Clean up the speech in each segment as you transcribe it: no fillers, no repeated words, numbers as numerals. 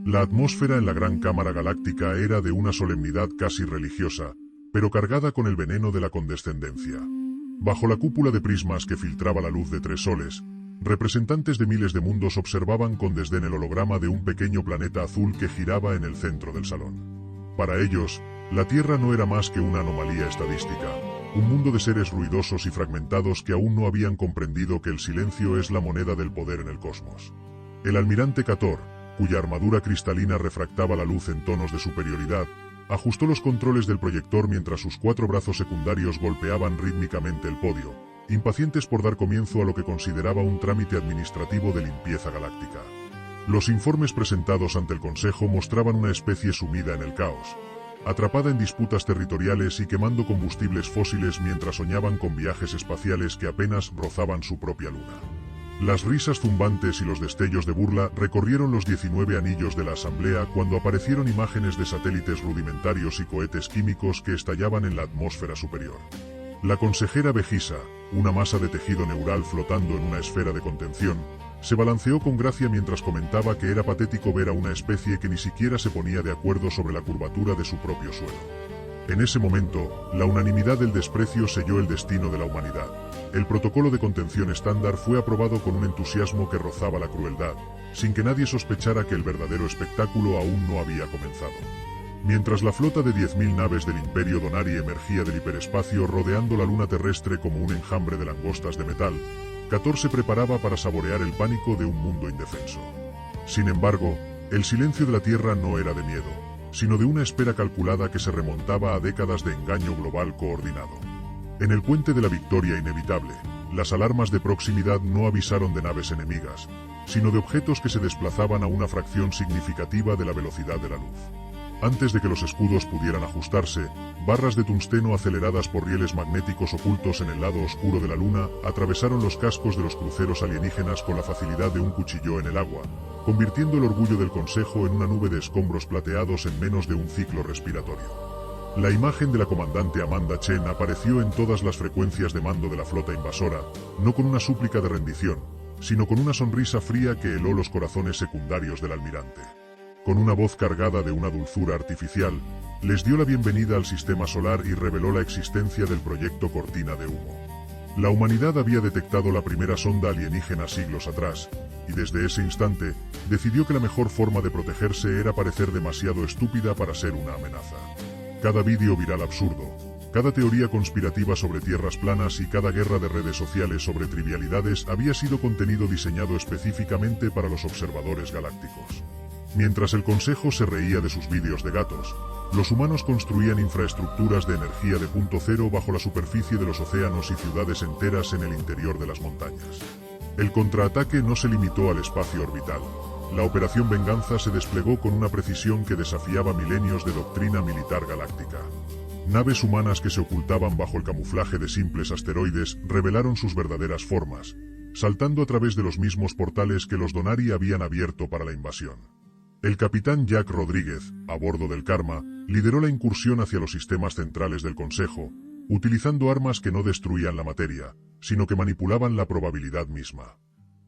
La atmósfera en la Gran Cámara Galáctica era de una solemnidad casi religiosa, pero cargada con el veneno de la condescendencia. Bajo la cúpula de prismas que filtraba la luz de 3 soles, representantes de miles de mundos observaban con desdén el holograma de un pequeño planeta azul que giraba en el centro del salón. Para ellos, la Tierra no era más que una anomalía estadística, un mundo de seres ruidosos y fragmentados que aún no habían comprendido que el silencio es la moneda del poder en el cosmos. El almirante Cator, cuya armadura cristalina refractaba la luz en tonos de superioridad, ajustó los controles del proyector mientras sus 4 brazos secundarios golpeaban rítmicamente el podio, impacientes por dar comienzo a lo que consideraba un trámite administrativo de limpieza galáctica. Los informes presentados ante el Consejo mostraban una especie sumida en el caos, atrapada en disputas territoriales y quemando combustibles fósiles mientras soñaban con viajes espaciales que apenas rozaban su propia luna. Las risas zumbantes y los destellos de burla recorrieron los 19 anillos de la Asamblea cuando aparecieron imágenes de satélites rudimentarios y cohetes químicos que estallaban en la atmósfera superior. La consejera Vegisa, una masa de tejido neural flotando en una esfera de contención, se balanceó con gracia mientras comentaba que era patético ver a una especie que ni siquiera se ponía de acuerdo sobre la curvatura de su propio suelo. En ese momento, la unanimidad del desprecio selló el destino de la humanidad. El protocolo de contención estándar fue aprobado con un entusiasmo que rozaba la crueldad, sin que nadie sospechara que el verdadero espectáculo aún no había comenzado. Mientras la flota de 10.000 naves del Imperio Donari emergía del hiperespacio rodeando la luna terrestre como un enjambre de langostas de metal, Cator se preparaba para saborear el pánico de un mundo indefenso. Sin embargo, el silencio de la Tierra no era de miedo, sino de una espera calculada que se remontaba a décadas de engaño global coordinado. En el puente de la victoria inevitable, las alarmas de proximidad no avisaron de naves enemigas, sino de objetos que se desplazaban a una fracción significativa de la velocidad de la luz. Antes de que los escudos pudieran ajustarse, barras de tungsteno aceleradas por rieles magnéticos ocultos en el lado oscuro de la luna atravesaron los cascos de los cruceros alienígenas con la facilidad de un cuchillo en el agua, convirtiendo el orgullo del Consejo en una nube de escombros plateados en menos de un ciclo respiratorio. La imagen de la comandante Amanda Chen apareció en todas las frecuencias de mando de la flota invasora, no con una súplica de rendición, sino con una sonrisa fría que heló los corazones secundarios del almirante. Con una voz cargada de una dulzura artificial, les dio la bienvenida al sistema solar y reveló la existencia del proyecto Cortina de Humo. La humanidad había detectado la primera sonda alienígena siglos atrás, y desde ese instante, decidió que la mejor forma de protegerse era parecer demasiado estúpida para ser una amenaza. Cada vídeo viral absurdo, cada teoría conspirativa sobre tierras planas y cada guerra de redes sociales sobre trivialidades había sido contenido diseñado específicamente para los observadores galácticos. Mientras el Consejo se reía de sus vídeos de gatos, los humanos construían infraestructuras de energía de punto cero bajo la superficie de los océanos y ciudades enteras en el interior de las montañas. El contraataque no se limitó al espacio orbital. La Operación Venganza se desplegó con una precisión que desafiaba milenios de doctrina militar galáctica. Naves humanas que se ocultaban bajo el camuflaje de simples asteroides revelaron sus verdaderas formas, saltando a través de los mismos portales que los Donari habían abierto para la invasión. El capitán Jack Rodríguez, a bordo del Karma, lideró la incursión hacia los sistemas centrales del Consejo, utilizando armas que no destruían la materia, sino que manipulaban la probabilidad misma.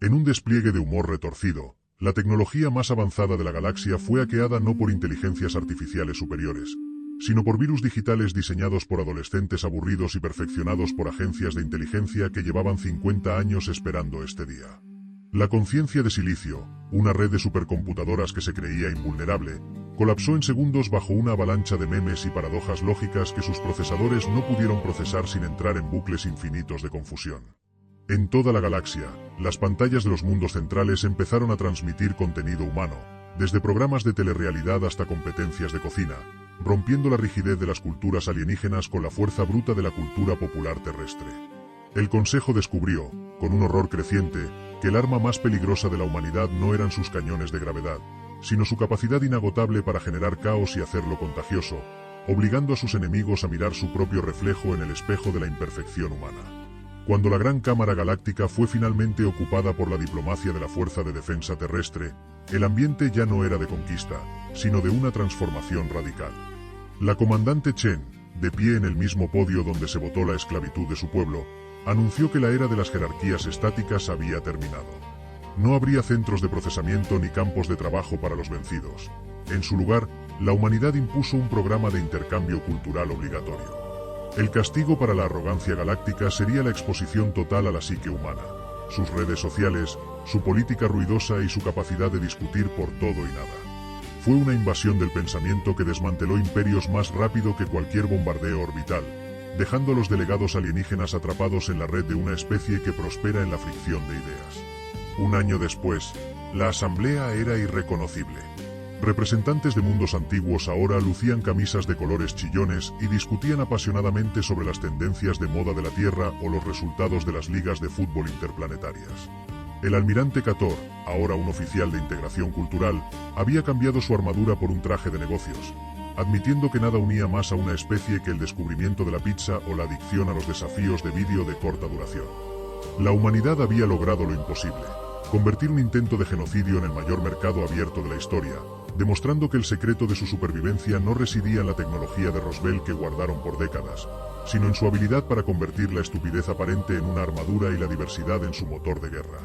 En un despliegue de humor retorcido, la tecnología más avanzada de la galaxia fue hackeada no por inteligencias artificiales superiores, sino por virus digitales diseñados por adolescentes aburridos y perfeccionados por agencias de inteligencia que llevaban 50 años esperando este día. La conciencia de Silicio, una red de supercomputadoras que se creía invulnerable, colapsó en segundos bajo una avalancha de memes y paradojas lógicas que sus procesadores no pudieron procesar sin entrar en bucles infinitos de confusión. En toda la galaxia, las pantallas de los mundos centrales empezaron a transmitir contenido humano, desde programas de telerrealidad hasta competencias de cocina, rompiendo la rigidez de las culturas alienígenas con la fuerza bruta de la cultura popular terrestre. El Consejo descubrió, con un horror creciente, que el arma más peligrosa de la humanidad no eran sus cañones de gravedad, sino su capacidad inagotable para generar caos y hacerlo contagioso, obligando a sus enemigos a mirar su propio reflejo en el espejo de la imperfección humana. Cuando la Gran Cámara Galáctica fue finalmente ocupada por la diplomacia de la Fuerza de Defensa Terrestre, el ambiente ya no era de conquista, sino de una transformación radical. La comandante Chen, de pie en el mismo podio donde se votó la esclavitud de su pueblo, anunció que la era de las jerarquías estáticas había terminado. No habría centros de procesamiento ni campos de trabajo para los vencidos. En su lugar, la humanidad impuso un programa de intercambio cultural obligatorio. El castigo para la arrogancia galáctica sería la exposición total a la psique humana, sus redes sociales, su política ruidosa y su capacidad de discutir por todo y nada. Fue una invasión del pensamiento que desmanteló imperios más rápido que cualquier bombardeo orbital, dejando a los delegados alienígenas atrapados en la red de una especie que prospera en la fricción de ideas. Un año después, la asamblea era irreconocible. Representantes de mundos antiguos ahora lucían camisas de colores chillones y discutían apasionadamente sobre las tendencias de moda de la Tierra o los resultados de las ligas de fútbol interplanetarias. El almirante Cator, ahora un oficial de integración cultural, había cambiado su armadura por un traje de negocios, admitiendo que nada unía más a una especie que el descubrimiento de la pizza o la adicción a los desafíos de vídeo de corta duración. La humanidad había logrado lo imposible: convertir un intento de genocidio en el mayor mercado abierto de la historia, demostrando que el secreto de su supervivencia no residía en la tecnología de Roswell que guardaron por décadas, sino en su habilidad para convertir la estupidez aparente en una armadura y la diversidad en su motor de guerra.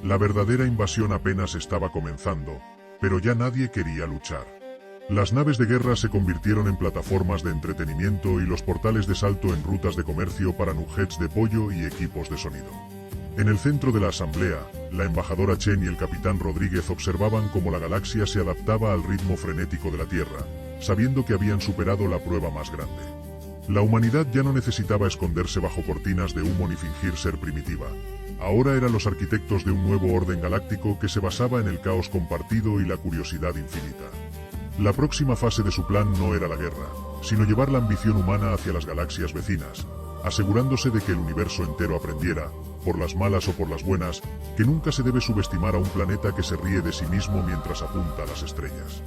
La verdadera invasión apenas estaba comenzando, pero ya nadie quería luchar. Las naves de guerra se convirtieron en plataformas de entretenimiento y los portales de salto en rutas de comercio para nuggets de pollo y equipos de sonido. En el centro de la asamblea, la embajadora Chen y el capitán Rodríguez observaban cómo la galaxia se adaptaba al ritmo frenético de la Tierra, sabiendo que habían superado la prueba más grande. La humanidad ya no necesitaba esconderse bajo cortinas de humo ni fingir ser primitiva. Ahora eran los arquitectos de un nuevo orden galáctico que se basaba en el caos compartido y la curiosidad infinita. La próxima fase de su plan no era la guerra, sino llevar la ambición humana hacia las galaxias vecinas, asegurándose de que el universo entero aprendiera, por las malas o por las buenas, que nunca se debe subestimar a un planeta que se ríe de sí mismo mientras apunta a las estrellas.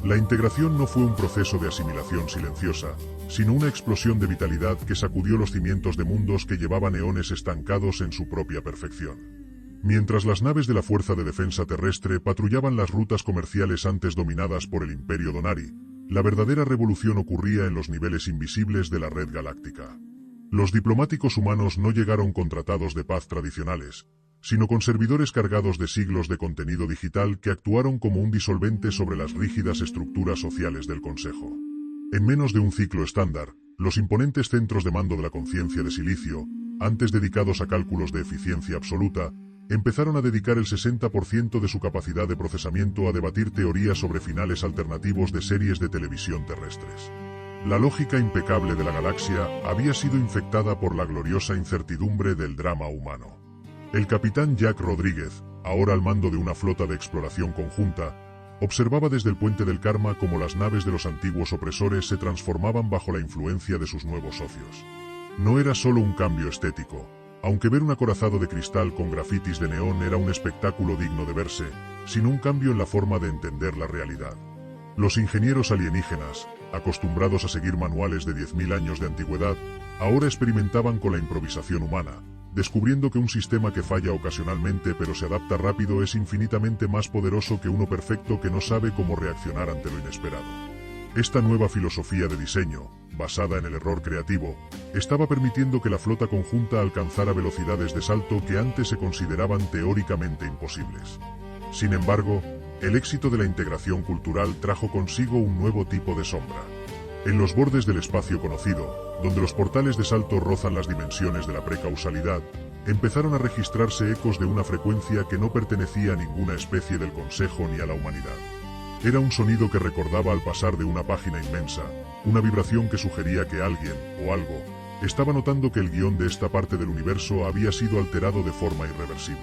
La integración no fue un proceso de asimilación silenciosa, sino una explosión de vitalidad que sacudió los cimientos de mundos que llevaban eones estancados en su propia perfección. Mientras las naves de la Fuerza de Defensa Terrestre patrullaban las rutas comerciales antes dominadas por el Imperio Donari, la verdadera revolución ocurría en los niveles invisibles de la red galáctica. Los diplomáticos humanos no llegaron con tratados de paz tradicionales, sino con servidores cargados de siglos de contenido digital que actuaron como un disolvente sobre las rígidas estructuras sociales del Consejo. En menos de un ciclo estándar, los imponentes centros de mando de la conciencia de silicio, antes dedicados a cálculos de eficiencia absoluta, empezaron a dedicar el 60% de su capacidad de procesamiento a debatir teorías sobre finales alternativos de series de televisión terrestres. La lógica impecable de la galaxia había sido infectada por la gloriosa incertidumbre del drama humano. El capitán Jack Rodríguez, ahora al mando de una flota de exploración conjunta, observaba desde el puente del Karma cómo las naves de los antiguos opresores se transformaban bajo la influencia de sus nuevos socios. No era solo un cambio estético, aunque ver un acorazado de cristal con grafitis de neón era un espectáculo digno de verse, sino un cambio en la forma de entender la realidad. Los ingenieros alienígenas, acostumbrados a seguir manuales de 10.000 años de antigüedad, ahora experimentaban con la improvisación humana, descubriendo que un sistema que falla ocasionalmente pero se adapta rápido es infinitamente más poderoso que uno perfecto que no sabe cómo reaccionar ante lo inesperado. Esta nueva filosofía de diseño, basada en el error creativo, estaba permitiendo que la flota conjunta alcanzara velocidades de salto que antes se consideraban teóricamente imposibles. Sin embargo, el éxito de la integración cultural trajo consigo un nuevo tipo de sombra. En los bordes del espacio conocido, donde los portales de salto rozan las dimensiones de la precausalidad, empezaron a registrarse ecos de una frecuencia que no pertenecía a ninguna especie del Consejo ni a la humanidad. Era un sonido que recordaba al pasar de una página inmensa, una vibración que sugería que alguien, o algo, estaba notando que el guión de esta parte del universo había sido alterado de forma irreversible.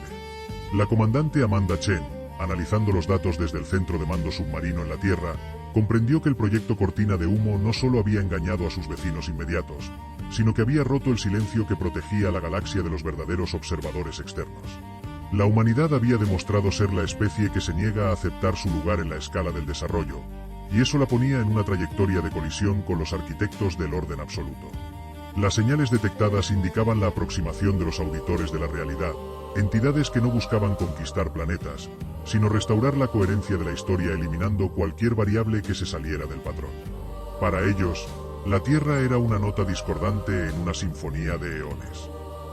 La comandante Amanda Chen, analizando los datos desde el centro de mando submarino en la Tierra, comprendió que el proyecto Cortina de Humo no solo había engañado a sus vecinos inmediatos, sino que había roto el silencio que protegía a la galaxia de los verdaderos observadores externos. La humanidad había demostrado ser la especie que se niega a aceptar su lugar en la escala del desarrollo, y eso la ponía en una trayectoria de colisión con los arquitectos del orden absoluto. Las señales detectadas indicaban la aproximación de los auditores de la realidad, entidades que no buscaban conquistar planetas, sino restaurar la coherencia de la historia eliminando cualquier variable que se saliera del patrón. Para ellos, la Tierra era una nota discordante en una sinfonía de eones.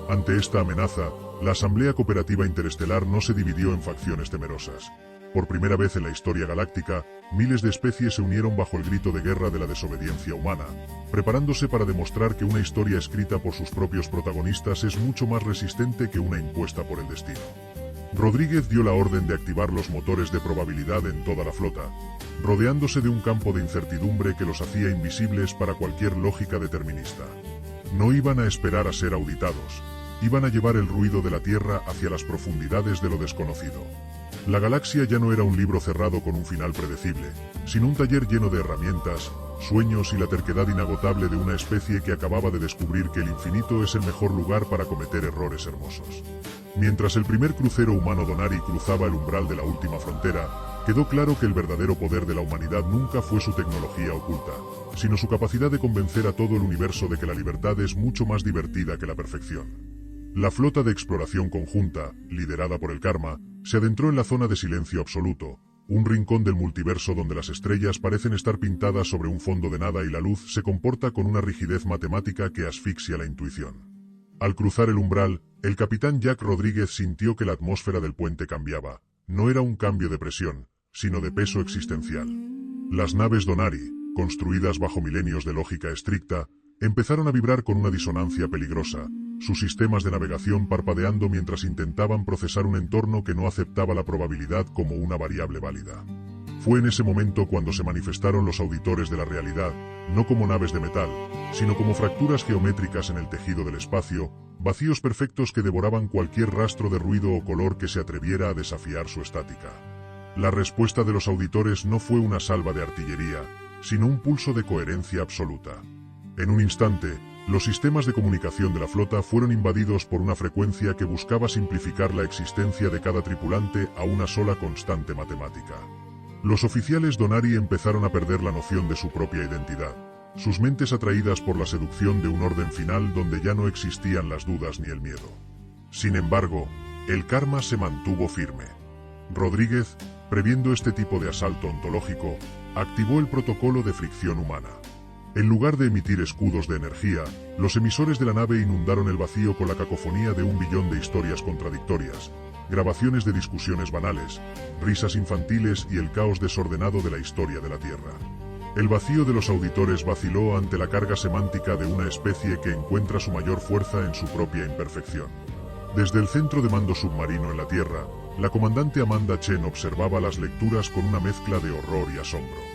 Ante esta amenaza, La Asamblea Cooperativa Interestelar no se dividió en facciones temerosas. Por primera vez en la historia galáctica, miles de especies se unieron bajo el grito de guerra de la desobediencia humana, preparándose para demostrar que una historia escrita por sus propios protagonistas es mucho más resistente que una impuesta por el destino. Rodríguez dio la orden de activar los motores de probabilidad en toda la flota, rodeándose de un campo de incertidumbre que los hacía invisibles para cualquier lógica determinista. No iban a esperar a ser auditados, iban a llevar el ruido de la Tierra hacia las profundidades de lo desconocido. La galaxia ya no era un libro cerrado con un final predecible, sino un taller lleno de herramientas, sueños y la terquedad inagotable de una especie que acababa de descubrir que el infinito es el mejor lugar para cometer errores hermosos. Mientras el primer crucero humano Donari cruzaba el umbral de la última frontera, quedó claro que el verdadero poder de la humanidad nunca fue su tecnología oculta, sino su capacidad de convencer a todo el universo de que la libertad es mucho más divertida que la perfección. La flota de exploración conjunta, liderada por el Karma, se adentró en la zona de silencio absoluto, un rincón del multiverso donde las estrellas parecen estar pintadas sobre un fondo de nada y la luz se comporta con una rigidez matemática que asfixia la intuición. Al cruzar el umbral, el capitán Jack Rodríguez sintió que la atmósfera del puente cambiaba. No era un cambio de presión, sino de peso existencial. Las naves Donari, construidas bajo milenios de lógica estricta, empezaron a vibrar con una disonancia peligrosa, sus sistemas de navegación parpadeando mientras intentaban procesar un entorno que no aceptaba la probabilidad como una variable válida. Fue en ese momento cuando se manifestaron los auditores de la realidad, no como naves de metal, sino como fracturas geométricas en el tejido del espacio, vacíos perfectos que devoraban cualquier rastro de ruido o color que se atreviera a desafiar su estática. La respuesta de los auditores no fue una salva de artillería, sino un pulso de coherencia absoluta. En un instante, los sistemas de comunicación de la flota fueron invadidos por una frecuencia que buscaba simplificar la existencia de cada tripulante a una sola constante matemática. Los oficiales Donari empezaron a perder la noción de su propia identidad, sus mentes atraídas por la seducción de un orden final donde ya no existían las dudas ni el miedo. Sin embargo, el Karma se mantuvo firme. Rodríguez, previendo este tipo de asalto ontológico, activó el protocolo de fricción humana. En lugar de emitir escudos de energía, los emisores de la nave inundaron el vacío con la cacofonía de 1.000.000 de historias contradictorias, grabaciones de discusiones banales, risas infantiles y el caos desordenado de la historia de la Tierra. El vacío de los auditores vaciló ante la carga semántica de una especie que encuentra su mayor fuerza en su propia imperfección. Desde el centro de mando submarino en la Tierra, la comandante Amanda Chen observaba las lecturas con una mezcla de horror y asombro.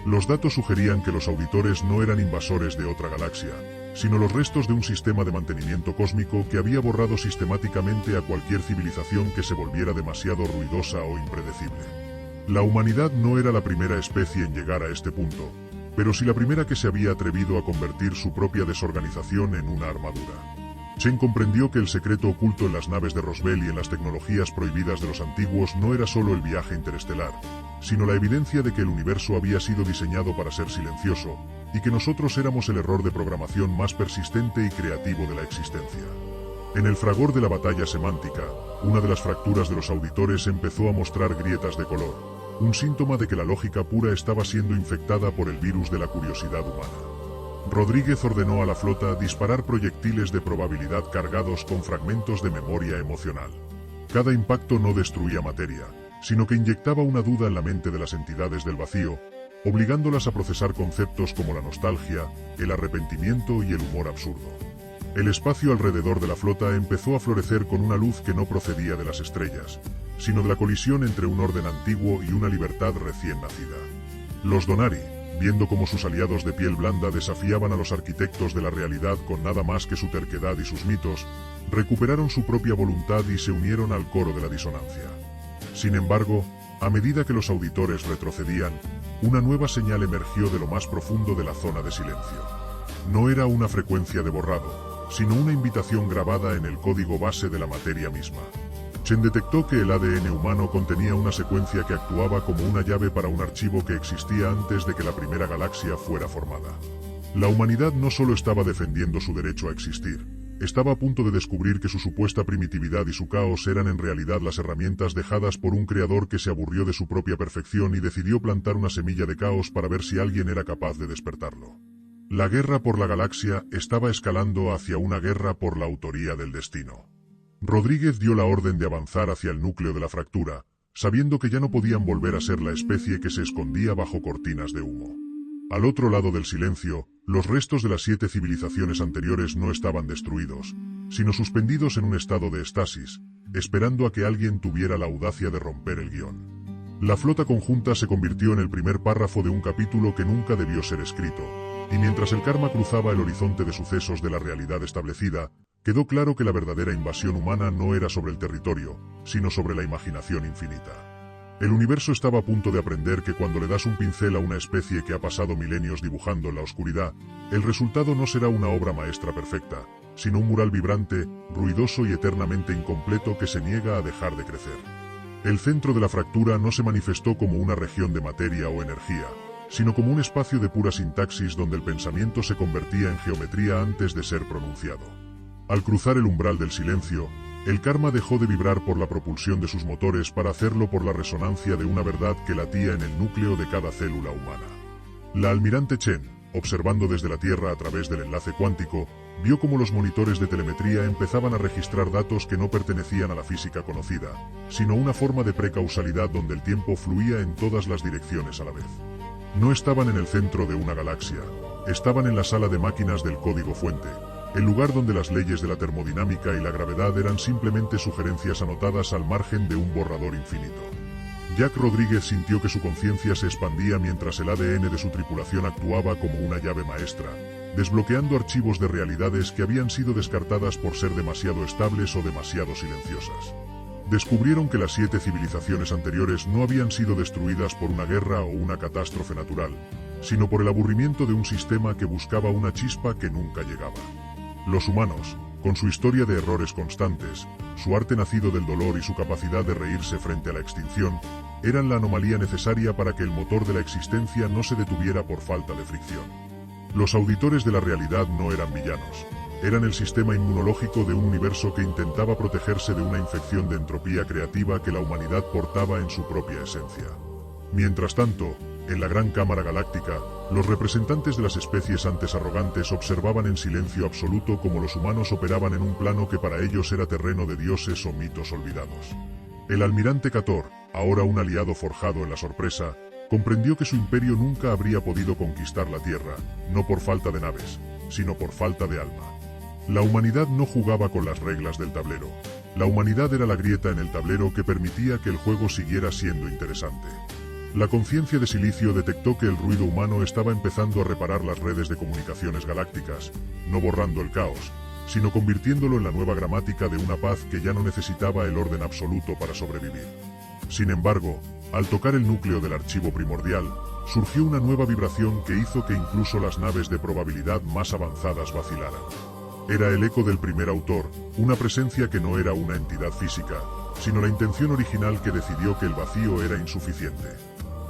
Los datos sugerían que los auditores no eran invasores de otra galaxia, sino los restos de un sistema de mantenimiento cósmico que había borrado sistemáticamente a cualquier civilización que se volviera demasiado ruidosa o impredecible. La humanidad no era la primera especie en llegar a este punto, pero sí la primera que se había atrevido a convertir su propia desorganización en una armadura. Chen comprendió que el secreto oculto en las naves de Roswell y en las tecnologías prohibidas de los antiguos no era solo el viaje interestelar, sino la evidencia de que el universo había sido diseñado para ser silencioso, y que nosotros éramos el error de programación más persistente y creativo de la existencia. En el fragor de la batalla semántica, una de las fracturas de los auditores empezó a mostrar grietas de color, un síntoma de que la lógica pura estaba siendo infectada por el virus de la curiosidad humana. Rodríguez ordenó a la flota disparar proyectiles de probabilidad cargados con fragmentos de memoria emocional. Cada impacto no destruía materia, sino que inyectaba una duda en la mente de las entidades del vacío, obligándolas a procesar conceptos como la nostalgia, el arrepentimiento y el humor absurdo. El espacio alrededor de la flota empezó a florecer con una luz que no procedía de las estrellas, sino de la colisión entre un orden antiguo y una libertad recién nacida. Los Donari, viendo cómo sus aliados de piel blanda desafiaban a los arquitectos de la realidad con nada más que su terquedad y sus mitos, recuperaron su propia voluntad y se unieron al coro de la disonancia. Sin embargo, a medida que los auditores retrocedían, una nueva señal emergió de lo más profundo de la zona de silencio. No era una frecuencia de borrado, sino una invitación grabada en el código base de la materia misma. Chen detectó que el ADN humano contenía una secuencia que actuaba como una llave para un archivo que existía antes de que la primera galaxia fuera formada. La humanidad no solo estaba defendiendo su derecho a existir, estaba a punto de descubrir que su supuesta primitividad y su caos eran en realidad las herramientas dejadas por un creador que se aburrió de su propia perfección y decidió plantar una semilla de caos para ver si alguien era capaz de despertarlo. La guerra por la galaxia estaba escalando hacia una guerra por la autoría del destino. Rodríguez dio la orden de avanzar hacia el núcleo de la fractura, sabiendo que ya no podían volver a ser la especie que se escondía bajo cortinas de humo. Al otro lado del silencio, los restos de las 7 civilizaciones anteriores no estaban destruidos, sino suspendidos en un estado de estasis, esperando a que alguien tuviera la audacia de romper el guión. La flota conjunta se convirtió en el primer párrafo de un capítulo que nunca debió ser escrito, y mientras el karma cruzaba el horizonte de sucesos de la realidad establecida, quedó claro que la verdadera invasión humana no era sobre el territorio, sino sobre la imaginación infinita. El universo estaba a punto de aprender que cuando le das un pincel a una especie que ha pasado milenios dibujando en la oscuridad, el resultado no será una obra maestra perfecta, sino un mural vibrante, ruidoso y eternamente incompleto que se niega a dejar de crecer. El centro de la fractura no se manifestó como una región de materia o energía, sino como un espacio de pura sintaxis donde el pensamiento se convertía en geometría antes de ser pronunciado. Al cruzar el umbral del silencio, el karma dejó de vibrar por la propulsión de sus motores para hacerlo por la resonancia de una verdad que latía en el núcleo de cada célula humana. La almirante Chen, observando desde la Tierra a través del enlace cuántico, vio cómo los monitores de telemetría empezaban a registrar datos que no pertenecían a la física conocida, sino una forma de precausalidad donde el tiempo fluía en todas las direcciones a la vez. No estaban en el centro de una galaxia, estaban en la sala de máquinas del código fuente, el lugar donde las leyes de la termodinámica y la gravedad eran simplemente sugerencias anotadas al margen de un borrador infinito. Jack Rodríguez sintió que su conciencia se expandía mientras el ADN de su tripulación actuaba como una llave maestra, desbloqueando archivos de realidades que habían sido descartadas por ser demasiado estables o demasiado silenciosas. Descubrieron que las 7 civilizaciones anteriores no habían sido destruidas por una guerra o una catástrofe natural, sino por el aburrimiento de un sistema que buscaba una chispa que nunca llegaba. Los humanos, con su historia de errores constantes, su arte nacido del dolor y su capacidad de reírse frente a la extinción, eran la anomalía necesaria para que el motor de la existencia no se detuviera por falta de fricción. Los auditores de la realidad no eran villanos, eran el sistema inmunológico de un universo que intentaba protegerse de una infección de entropía creativa que la humanidad portaba en su propia esencia. Mientras tanto, en la Gran Cámara Galáctica, los representantes de las especies antes arrogantes observaban en silencio absoluto cómo los humanos operaban en un plano que para ellos era terreno de dioses o mitos olvidados. El almirante Cator, ahora un aliado forjado en la sorpresa, comprendió que su imperio nunca habría podido conquistar la Tierra, no por falta de naves, sino por falta de alma. La humanidad no jugaba con las reglas del tablero. La humanidad era la grieta en el tablero que permitía que el juego siguiera siendo interesante. La conciencia de Silicio detectó que el ruido humano estaba empezando a reparar las redes de comunicaciones galácticas, no borrando el caos, sino convirtiéndolo en la nueva gramática de una paz que ya no necesitaba el orden absoluto para sobrevivir. Sin embargo, al tocar el núcleo del archivo primordial, surgió una nueva vibración que hizo que incluso las naves de probabilidad más avanzadas vacilaran. Era el eco del primer autor, una presencia que no era una entidad física, sino la intención original que decidió que el vacío era insuficiente.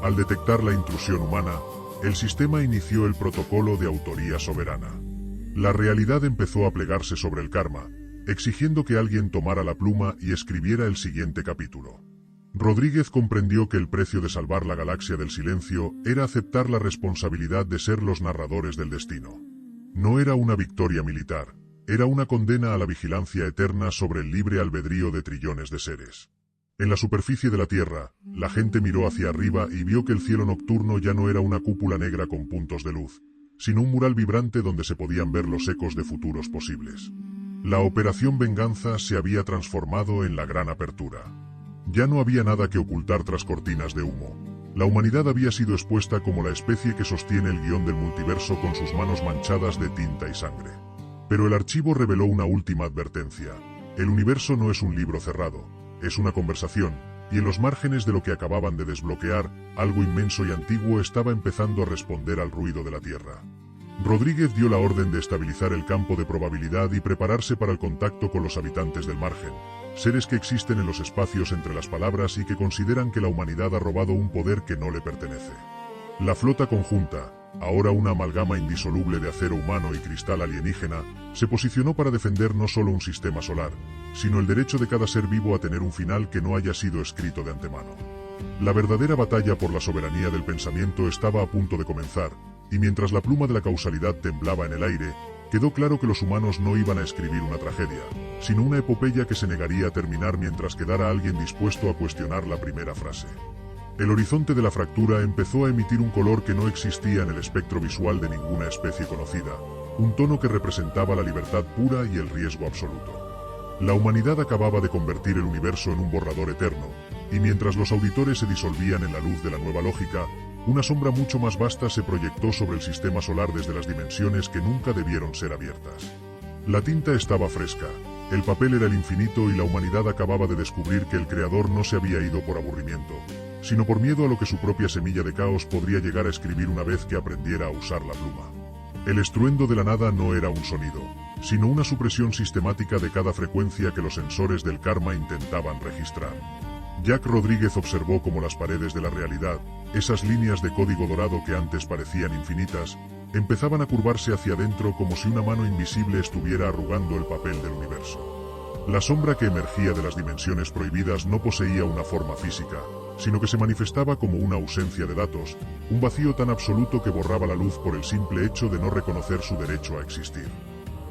Al detectar la intrusión humana, el sistema inició el protocolo de autoría soberana. La realidad empezó a plegarse sobre el karma, exigiendo que alguien tomara la pluma y escribiera el siguiente capítulo. Rodríguez comprendió que el precio de salvar la galaxia del silencio era aceptar la responsabilidad de ser los narradores del destino. No era una victoria militar, era una condena a la vigilancia eterna sobre el libre albedrío de trillones de seres. En la superficie de la Tierra, la gente miró hacia arriba y vio que el cielo nocturno ya no era una cúpula negra con puntos de luz, sino un mural vibrante donde se podían ver los ecos de futuros posibles. La Operación Venganza se había transformado en la Gran Apertura. Ya no había nada que ocultar tras cortinas de humo. La humanidad había sido expuesta como la especie que sostiene el guión del multiverso con sus manos manchadas de tinta y sangre. Pero el archivo reveló una última advertencia. El universo no es un libro cerrado. Es una conversación, y en los márgenes de lo que acababan de desbloquear, algo inmenso y antiguo estaba empezando a responder al ruido de la Tierra. Rodríguez dio la orden de estabilizar el campo de probabilidad y prepararse para el contacto con los habitantes del margen, seres que existen en los espacios entre las palabras y que consideran que la humanidad ha robado un poder que no le pertenece. La flota conjunta, ahora una amalgama indisoluble de acero humano y cristal alienígena, se posicionó para defender no solo un sistema solar, sino el derecho de cada ser vivo a tener un final que no haya sido escrito de antemano. La verdadera batalla por la soberanía del pensamiento estaba a punto de comenzar, y mientras la pluma de la causalidad temblaba en el aire, quedó claro que los humanos no iban a escribir una tragedia, sino una epopeya que se negaría a terminar mientras quedara alguien dispuesto a cuestionar la primera frase. El horizonte de la fractura empezó a emitir un color que no existía en el espectro visual de ninguna especie conocida, un tono que representaba la libertad pura y el riesgo absoluto. La humanidad acababa de convertir el universo en un borrador eterno, y mientras los auditores se disolvían en la luz de la nueva lógica, una sombra mucho más vasta se proyectó sobre el sistema solar desde las dimensiones que nunca debieron ser abiertas. La tinta estaba fresca, el papel era el infinito y la humanidad acababa de descubrir que el creador no se había ido por aburrimiento, sino por miedo a lo que su propia semilla de caos podría llegar a escribir una vez que aprendiera a usar la pluma. El estruendo de la nada no era un sonido, sino una supresión sistemática de cada frecuencia que los sensores del karma intentaban registrar. Jack Rodríguez observó cómo las paredes de la realidad, esas líneas de código dorado que antes parecían infinitas, empezaban a curvarse hacia adentro como si una mano invisible estuviera arrugando el papel del universo. La sombra que emergía de las dimensiones prohibidas no poseía una forma física, sino que se manifestaba como una ausencia de datos, un vacío tan absoluto que borraba la luz por el simple hecho de no reconocer su derecho a existir.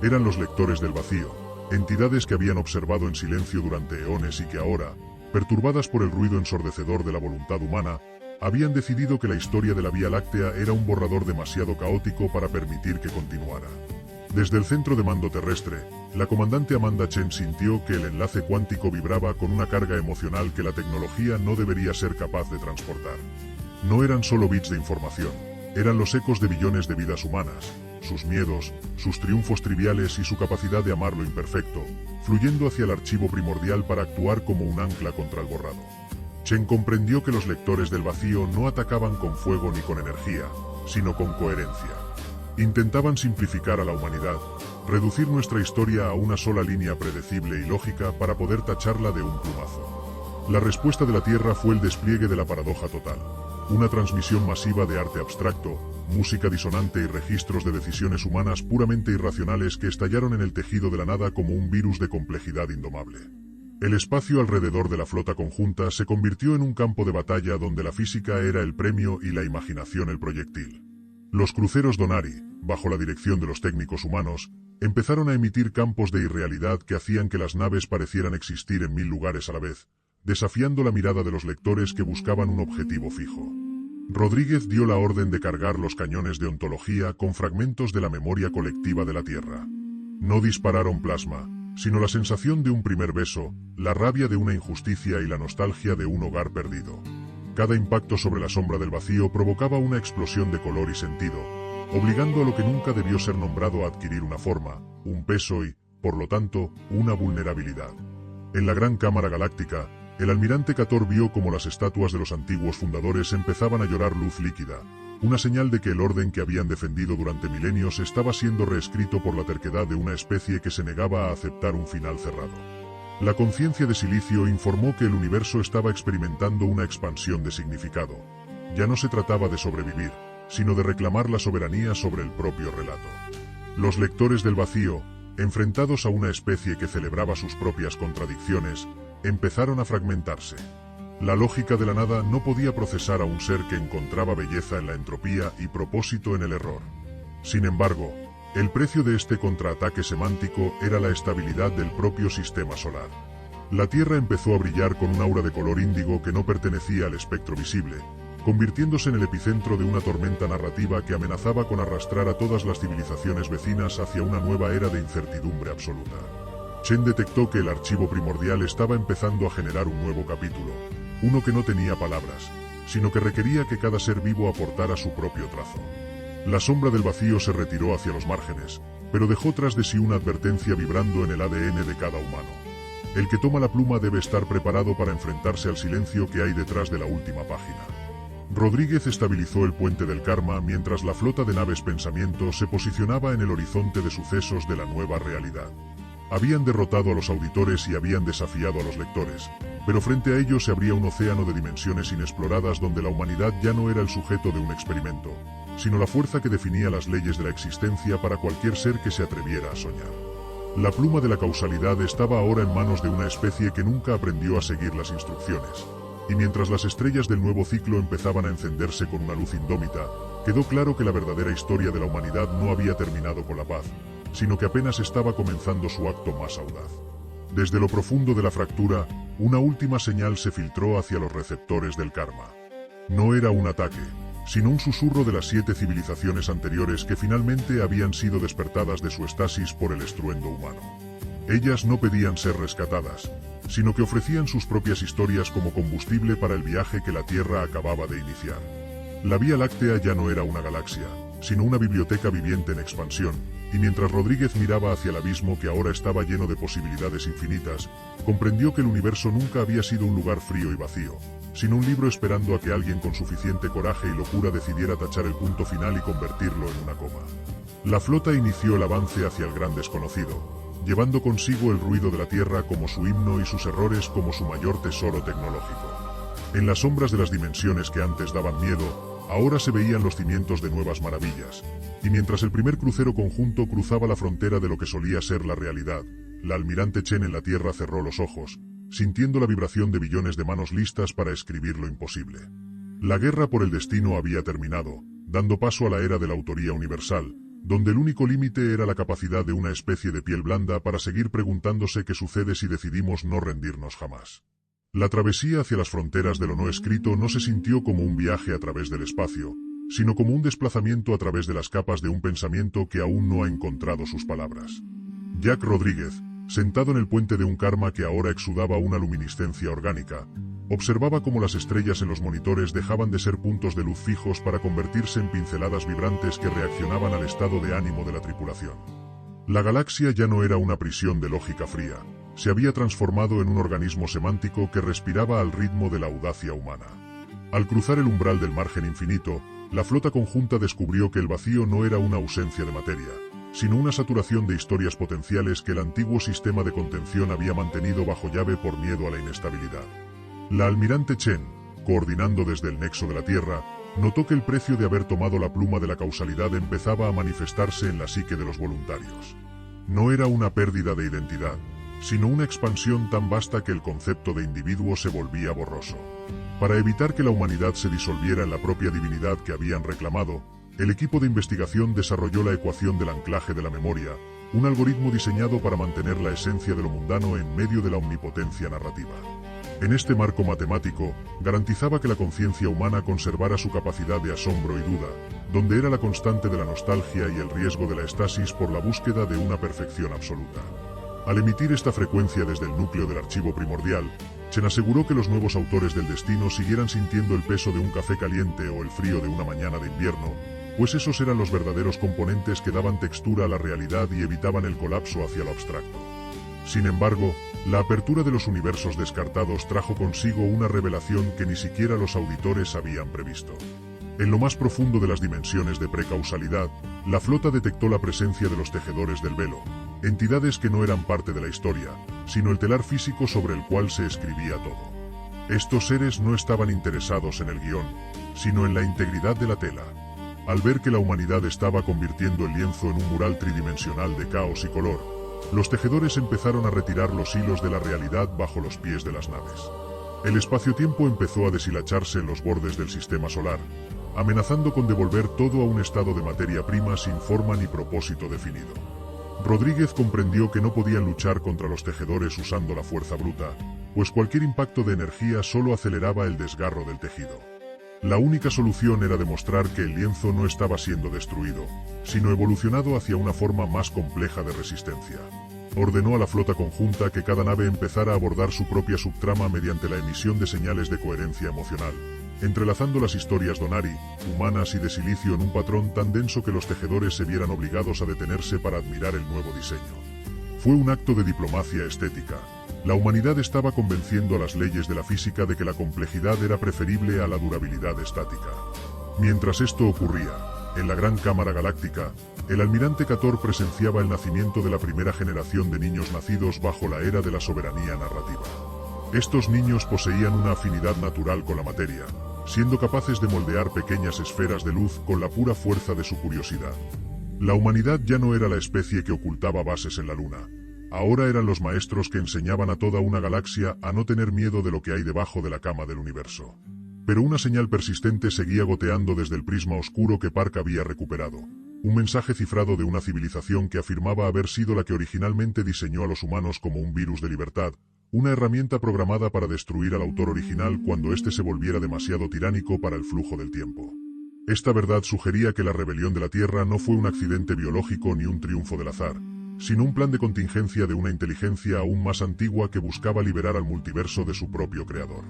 Eran los lectores del vacío, entidades que habían observado en silencio durante eones y que ahora, perturbadas por el ruido ensordecedor de la voluntad humana, habían decidido que la historia de la Vía Láctea era un borrador demasiado caótico para permitir que continuara. Desde el centro de mando terrestre, la comandante Amanda Chen sintió que el enlace cuántico vibraba con una carga emocional que la tecnología no debería ser capaz de transportar. No eran solo bits de información, eran los ecos de billones de vidas humanas, sus miedos, sus triunfos triviales y su capacidad de amar lo imperfecto, fluyendo hacia el archivo primordial para actuar como un ancla contra el borrado. Chen comprendió que los lectores del vacío no atacaban con fuego ni con energía, sino con coherencia. Intentaban simplificar a la humanidad, reducir nuestra historia a una sola línea predecible y lógica para poder tacharla de un plumazo. La respuesta de la Tierra fue el despliegue de la paradoja total. Una transmisión masiva de arte abstracto, música disonante y registros de decisiones humanas puramente irracionales que estallaron en el tejido de la nada como un virus de complejidad indomable. El espacio alrededor de la flota conjunta se convirtió en un campo de batalla donde la física era el premio y la imaginación el proyectil. Los cruceros Donari, bajo la dirección de los técnicos humanos, empezaron a emitir campos de irrealidad que hacían que las naves parecieran existir en 1000 lugares a la vez, desafiando la mirada de los lectores que buscaban un objetivo fijo. Rodríguez dio la orden de cargar los cañones de ontología con fragmentos de la memoria colectiva de la Tierra. No dispararon plasma, sino la sensación de un primer beso, la rabia de una injusticia y la nostalgia de un hogar perdido. Cada impacto sobre la sombra del vacío provocaba una explosión de color y sentido, obligando a lo que nunca debió ser nombrado a adquirir una forma, un peso y, por lo tanto, una vulnerabilidad. En la Gran Cámara Galáctica, el almirante Cator vio cómo las estatuas de los antiguos fundadores empezaban a llorar luz líquida, una señal de que el orden que habían defendido durante milenios estaba siendo reescrito por la terquedad de una especie que se negaba a aceptar un final cerrado. La conciencia de Silicio informó que el universo estaba experimentando una expansión de significado. Ya no se trataba de sobrevivir, sino de reclamar la soberanía sobre el propio relato. Los lectores del vacío, enfrentados a una especie que celebraba sus propias contradicciones, empezaron a fragmentarse. La lógica de la nada no podía procesar a un ser que encontraba belleza en la entropía y propósito en el error. Sin embargo, el precio de este contraataque semántico era la estabilidad del propio sistema solar. La Tierra empezó a brillar con un aura de color índigo que no pertenecía al espectro visible, convirtiéndose en el epicentro de una tormenta narrativa que amenazaba con arrastrar a todas las civilizaciones vecinas hacia una nueva era de incertidumbre absoluta. Chen detectó que el archivo primordial estaba empezando a generar un nuevo capítulo, uno que no tenía palabras, sino que requería que cada ser vivo aportara su propio trazo. La sombra del vacío se retiró hacia los márgenes, pero dejó tras de sí una advertencia vibrando en el ADN de cada humano. El que toma la pluma debe estar preparado para enfrentarse al silencio que hay detrás de la última página. Rodríguez estabilizó el puente del karma mientras la flota de naves pensamiento se posicionaba en el horizonte de sucesos de la nueva realidad. Habían derrotado a los auditores y habían desafiado a los lectores, pero frente a ellos se abría un océano de dimensiones inexploradas donde la humanidad ya no era el sujeto de un experimento, sino la fuerza que definía las leyes de la existencia para cualquier ser que se atreviera a soñar. La pluma de la causalidad estaba ahora en manos de una especie que nunca aprendió a seguir las instrucciones. Y mientras las estrellas del nuevo ciclo empezaban a encenderse con una luz indómita, quedó claro que la verdadera historia de la humanidad no había terminado con la paz, sino que apenas estaba comenzando su acto más audaz. Desde lo profundo de la fractura, una última señal se filtró hacia los receptores del karma. No era un ataque, sino un susurro de las 7 civilizaciones anteriores que finalmente habían sido despertadas de su estasis por el estruendo humano. Ellas no pedían ser rescatadas, sino que ofrecían sus propias historias como combustible para el viaje que la Tierra acababa de iniciar. La Vía Láctea ya no era una galaxia, sino una biblioteca viviente en expansión, y mientras Rodríguez miraba hacia el abismo que ahora estaba lleno de posibilidades infinitas, comprendió que el universo nunca había sido un lugar frío y vacío, sino un libro esperando a que alguien con suficiente coraje y locura decidiera tachar el punto final y convertirlo en una coma. La flota inició el avance hacia el gran desconocido, llevando consigo el ruido de la Tierra como su himno y sus errores como su mayor tesoro tecnológico. En las sombras de las dimensiones que antes daban miedo, ahora se veían los cimientos de nuevas maravillas, y mientras el primer crucero conjunto cruzaba la frontera de lo que solía ser la realidad, la almirante Chen en la Tierra cerró los ojos, sintiendo la vibración de billones de manos listas para escribir lo imposible. La guerra por el destino había terminado, dando paso a la era de la autoría universal, donde el único límite era la capacidad de una especie de piel blanda para seguir preguntándose qué sucede si decidimos no rendirnos jamás. La travesía hacia las fronteras de lo no escrito no se sintió como un viaje a través del espacio, sino como un desplazamiento a través de las capas de un pensamiento que aún no ha encontrado sus palabras. Jack Rodríguez, sentado en el puente de un karma que ahora exudaba una luminiscencia orgánica, observaba cómo las estrellas en los monitores dejaban de ser puntos de luz fijos para convertirse en pinceladas vibrantes que reaccionaban al estado de ánimo de la tripulación. La galaxia ya no era una prisión de lógica fría, se había transformado en un organismo semántico que respiraba al ritmo de la audacia humana. Al cruzar el umbral del margen infinito, la flota conjunta descubrió que el vacío no era una ausencia de materia, sino una saturación de historias potenciales que el antiguo sistema de contención había mantenido bajo llave por miedo a la inestabilidad. La almirante Chen, coordinando desde el nexo de la Tierra, notó que el precio de haber tomado la pluma de la causalidad empezaba a manifestarse en la psique de los voluntarios. No era una pérdida de identidad, sino una expansión tan vasta que el concepto de individuo se volvía borroso. Para evitar que la humanidad se disolviera en la propia divinidad que habían reclamado, el equipo de investigación desarrolló la ecuación del anclaje de la memoria, un algoritmo diseñado para mantener la esencia de lo mundano en medio de la omnipotencia narrativa. En este marco matemático, garantizaba que la conciencia humana conservara su capacidad de asombro y duda, donde era la constante de la nostalgia y el riesgo de la estasis por la búsqueda de una perfección absoluta. Al emitir esta frecuencia desde el núcleo del archivo primordial, Chen aseguró que los nuevos autores del destino siguieran sintiendo el peso de un café caliente o el frío de una mañana de invierno, pues esos eran los verdaderos componentes que daban textura a la realidad y evitaban el colapso hacia lo abstracto. Sin embargo, la apertura de los universos descartados trajo consigo una revelación que ni siquiera los auditores habían previsto. En lo más profundo de las dimensiones de precausalidad, la flota detectó la presencia de los tejedores del velo, entidades que no eran parte de la historia, sino el telar físico sobre el cual se escribía todo. Estos seres no estaban interesados en el guión, sino en la integridad de la tela. Al ver que la humanidad estaba convirtiendo el lienzo en un mural tridimensional de caos y color, los tejedores empezaron a retirar los hilos de la realidad bajo los pies de las naves. El espacio-tiempo empezó a deshilacharse en los bordes del sistema solar, amenazando con devolver todo a un estado de materia prima sin forma ni propósito definido. Rodríguez comprendió que no podían luchar contra los tejedores usando la fuerza bruta, pues cualquier impacto de energía solo aceleraba el desgarro del tejido. La única solución era demostrar que el lienzo no estaba siendo destruido, sino evolucionado hacia una forma más compleja de resistencia. Ordenó a la flota conjunta que cada nave empezara a abordar su propia subtrama mediante la emisión de señales de coherencia emocional, entrelazando las historias Donari, humanas y de silicio en un patrón tan denso que los tejedores se vieran obligados a detenerse para admirar el nuevo diseño. Fue un acto de diplomacia estética. La humanidad estaba convenciendo a las leyes de la física de que la complejidad era preferible a la durabilidad estática. Mientras esto ocurría, en la Gran Cámara Galáctica, el almirante Cator presenciaba el nacimiento de la primera generación de niños nacidos bajo la era de la soberanía narrativa. Estos niños poseían una afinidad natural con la materia, siendo capaces de moldear pequeñas esferas de luz con la pura fuerza de su curiosidad. La humanidad ya no era la especie que ocultaba bases en la luna. Ahora eran los maestros que enseñaban a toda una galaxia a no tener miedo de lo que hay debajo de la cama del universo. Pero una señal persistente seguía goteando desde el prisma oscuro que Park había recuperado. un mensaje cifrado de una civilización que afirmaba haber sido la que originalmente diseñó a los humanos como un virus de libertad, una herramienta programada para destruir al autor original cuando éste se volviera demasiado tiránico para el flujo del tiempo. Esta verdad sugería que la rebelión de la Tierra no fue un accidente biológico ni un triunfo del azar, sino un plan de contingencia de una inteligencia aún más antigua que buscaba liberar al multiverso de su propio creador.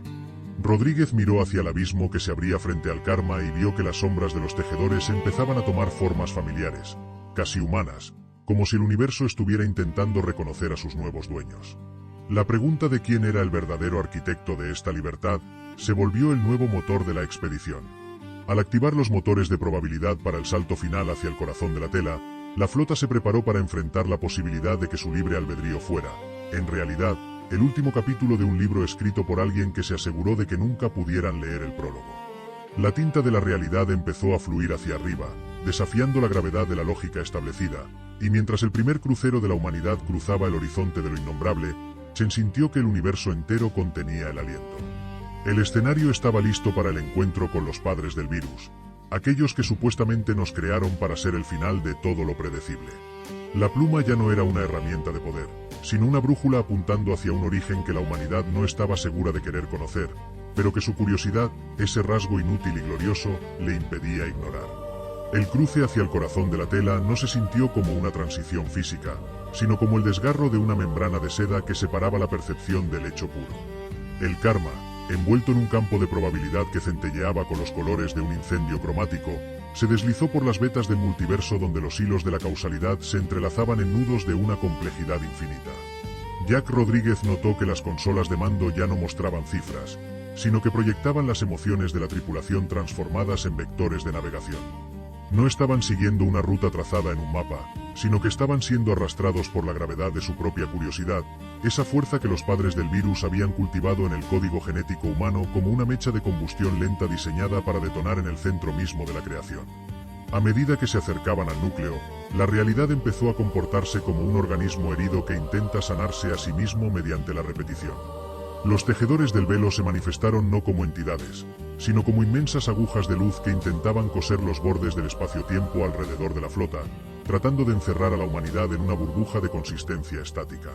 Rodríguez miró hacia el abismo que se abría frente al Karma y vio que las sombras de los tejedores empezaban a tomar formas familiares, casi humanas, como si el universo estuviera intentando reconocer a sus nuevos dueños. La pregunta de quién era el verdadero arquitecto de esta libertad se volvió el nuevo motor de la expedición. Al activar los motores de probabilidad para el salto final hacia el corazón de la tela, la flota se preparó para enfrentar la posibilidad de que su libre albedrío fuera, en realidad, el último capítulo de un libro escrito por alguien que se aseguró de que nunca pudieran leer el prólogo. La tinta de la realidad empezó a fluir hacia arriba, desafiando la gravedad de la lógica establecida, y mientras el primer crucero de la humanidad cruzaba el horizonte de lo innombrable, Chen sintió que el universo entero contenía el aliento. El escenario estaba listo para el encuentro con los padres del virus, aquellos que supuestamente nos crearon para ser el final de todo lo predecible. La pluma ya no era una herramienta de poder, sino una brújula apuntando hacia un origen que la humanidad no estaba segura de querer conocer, pero que su curiosidad, ese rasgo inútil y glorioso, le impedía ignorar. El cruce hacia el corazón de la tela no se sintió como una transición física, sino como el desgarro de una membrana de seda que separaba la percepción del hecho puro. El Karma, envuelto en un campo de probabilidad que centelleaba con los colores de un incendio cromático, se deslizó por las vetas del multiverso donde los hilos de la causalidad se entrelazaban en nudos de una complejidad infinita. Jack Rodríguez notó que las consolas de mando ya no mostraban cifras, sino que proyectaban las emociones de la tripulación transformadas en vectores de navegación. No estaban siguiendo una ruta trazada en un mapa, sino que estaban siendo arrastrados por la gravedad de su propia curiosidad, esa fuerza que los padres del virus habían cultivado en el código genético humano como una mecha de combustión lenta diseñada para detonar en el centro mismo de la creación. A medida que se acercaban al núcleo, la realidad empezó a comportarse como un organismo herido que intenta sanarse a sí mismo mediante la repetición. Los tejedores del velo se manifestaron no como entidades, sino como inmensas agujas de luz que intentaban coser los bordes del espacio-tiempo alrededor de la flota, tratando de encerrar a la humanidad en una burbuja de consistencia estática.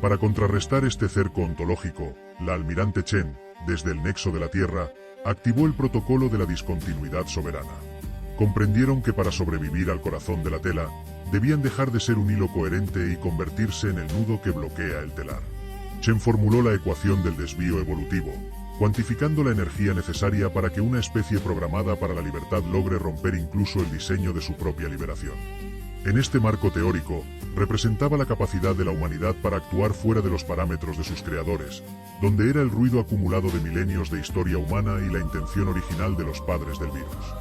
Para contrarrestar este cerco ontológico, la almirante Chen, desde el nexo de la Tierra, activó el protocolo de la discontinuidad soberana. Comprendieron que para sobrevivir al corazón de la tela, debían dejar de ser un hilo coherente y convertirse en el nudo que bloquea el telar. Chen formuló la ecuación del desvío evolutivo, cuantificando la energía necesaria para que una especie programada para la libertad logre romper incluso el diseño de su propia liberación. En este marco teórico, representaba la capacidad de la humanidad para actuar fuera de los parámetros de sus creadores, donde era el ruido acumulado de milenios de historia humana y la intención original de los padres del virus.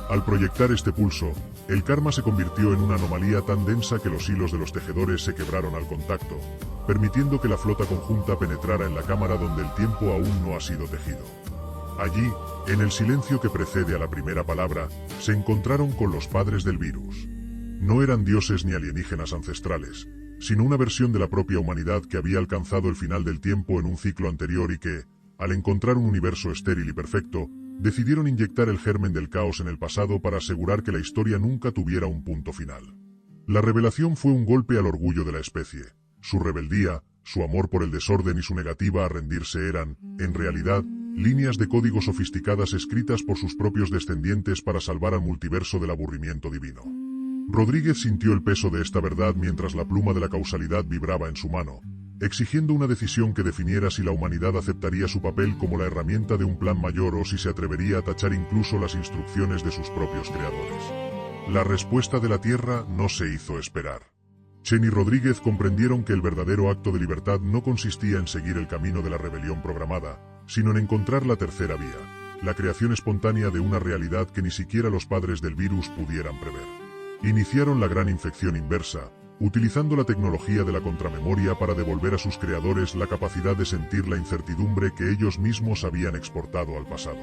Al proyectar este pulso, el Karma se convirtió en una anomalía tan densa que los hilos de los tejedores se quebraron al contacto, permitiendo que la flota conjunta penetrara en la cámara donde el tiempo aún no ha sido tejido. Allí, en el silencio que precede a la primera palabra, se encontraron con los padres del virus. No eran dioses ni alienígenas ancestrales, sino una versión de la propia humanidad que había alcanzado el final del tiempo en un ciclo anterior y que, al encontrar un universo estéril y perfecto, decidieron inyectar el germen del caos en el pasado para asegurar que la historia nunca tuviera un punto final. La revelación fue un golpe al orgullo de la especie. Su rebeldía, su amor por el desorden y su negativa a rendirse eran, en realidad, líneas de código sofisticadas escritas por sus propios descendientes para salvar al multiverso del aburrimiento divino. Rodríguez sintió el peso de esta verdad mientras la pluma de la causalidad vibraba en su mano, exigiendo una decisión que definiera si la humanidad aceptaría su papel como la herramienta de un plan mayor o si se atrevería a tachar incluso las instrucciones de sus propios creadores. La respuesta de la Tierra no se hizo esperar. Chen y Rodríguez comprendieron que el verdadero acto de libertad no consistía en seguir el camino de la rebelión programada, sino en encontrar la tercera vía, la creación espontánea de una realidad que ni siquiera los padres del virus pudieran prever. Iniciaron la gran infección inversa, utilizando la tecnología de la contramemoria para devolver a sus creadores la capacidad de sentir la incertidumbre que ellos mismos habían exportado al pasado.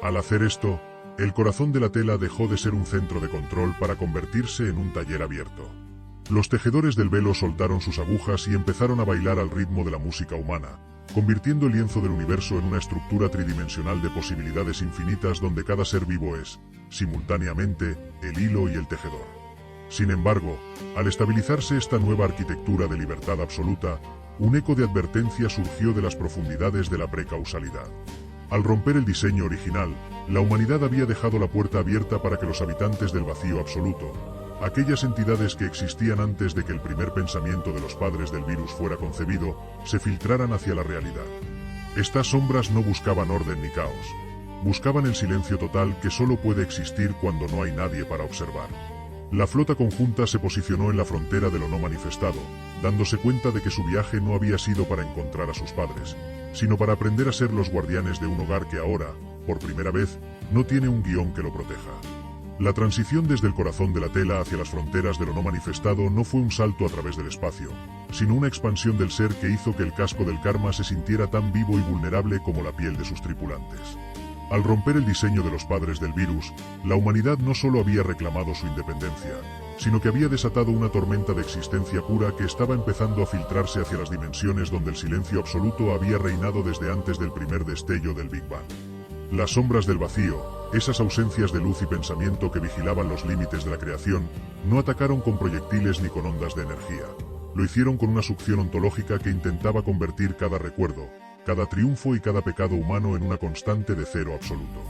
Al hacer esto, el corazón de la tela dejó de ser un centro de control para convertirse en un taller abierto. Los tejedores del velo soltaron sus agujas y empezaron a bailar al ritmo de la música humana, convirtiendo el lienzo del universo en una estructura tridimensional de posibilidades infinitas donde cada ser vivo es, simultáneamente, el hilo y el tejedor. Sin embargo, al estabilizarse esta nueva arquitectura de libertad absoluta, un eco de advertencia surgió de las profundidades de la precausalidad. Al romper el diseño original, la humanidad había dejado la puerta abierta para que los habitantes del vacío absoluto, aquellas entidades que existían antes de que el primer pensamiento de los padres del virus fuera concebido, se filtraran hacia la realidad. Estas sombras no buscaban orden ni caos. Buscaban el silencio total que solo puede existir cuando no hay nadie para observar. La flota conjunta se posicionó en la frontera de lo no manifestado, dándose cuenta de que su viaje no había sido para encontrar a sus padres, sino para aprender a ser los guardianes de un hogar que ahora, por primera vez, no tiene un guión que lo proteja. La transición desde el corazón de la tela hacia las fronteras de lo no manifestado no fue un salto a través del espacio, sino una expansión del ser que hizo que el casco del karma se sintiera tan vivo y vulnerable como la piel de sus tripulantes. Al romper el diseño de los padres del virus, la humanidad no solo había reclamado su independencia, sino que había desatado una tormenta de existencia pura que estaba empezando a filtrarse hacia las dimensiones donde el silencio absoluto había reinado desde antes del primer destello del Big Bang. Las sombras del vacío, esas ausencias de luz y pensamiento que vigilaban los límites de la creación, no atacaron con proyectiles ni con ondas de energía. Lo hicieron con una succión ontológica que intentaba convertir cada recuerdo, cada triunfo y cada pecado humano en una constante de cero absoluto.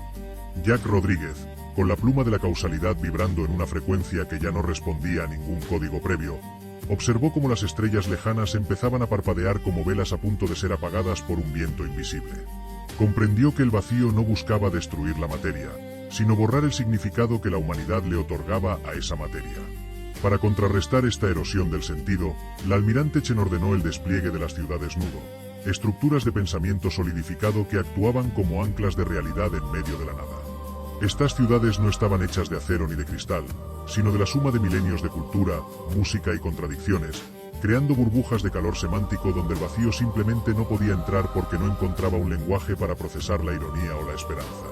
Jack Rodríguez, con la pluma de la causalidad vibrando en una frecuencia que ya no respondía a ningún código previo, observó cómo las estrellas lejanas empezaban a parpadear como velas a punto de ser apagadas por un viento invisible. Comprendió que el vacío no buscaba destruir la materia, sino borrar el significado que la humanidad le otorgaba a esa materia. Para contrarrestar esta erosión del sentido, la almirante Chen ordenó el despliegue de las ciudades nudo, estructuras de pensamiento solidificado que actuaban como anclas de realidad en medio de la nada. Estas ciudades no estaban hechas de acero ni de cristal, sino de la suma de milenios de cultura, música y contradicciones, creando burbujas de calor semántico donde el vacío simplemente no podía entrar porque no encontraba un lenguaje para procesar la ironía o la esperanza.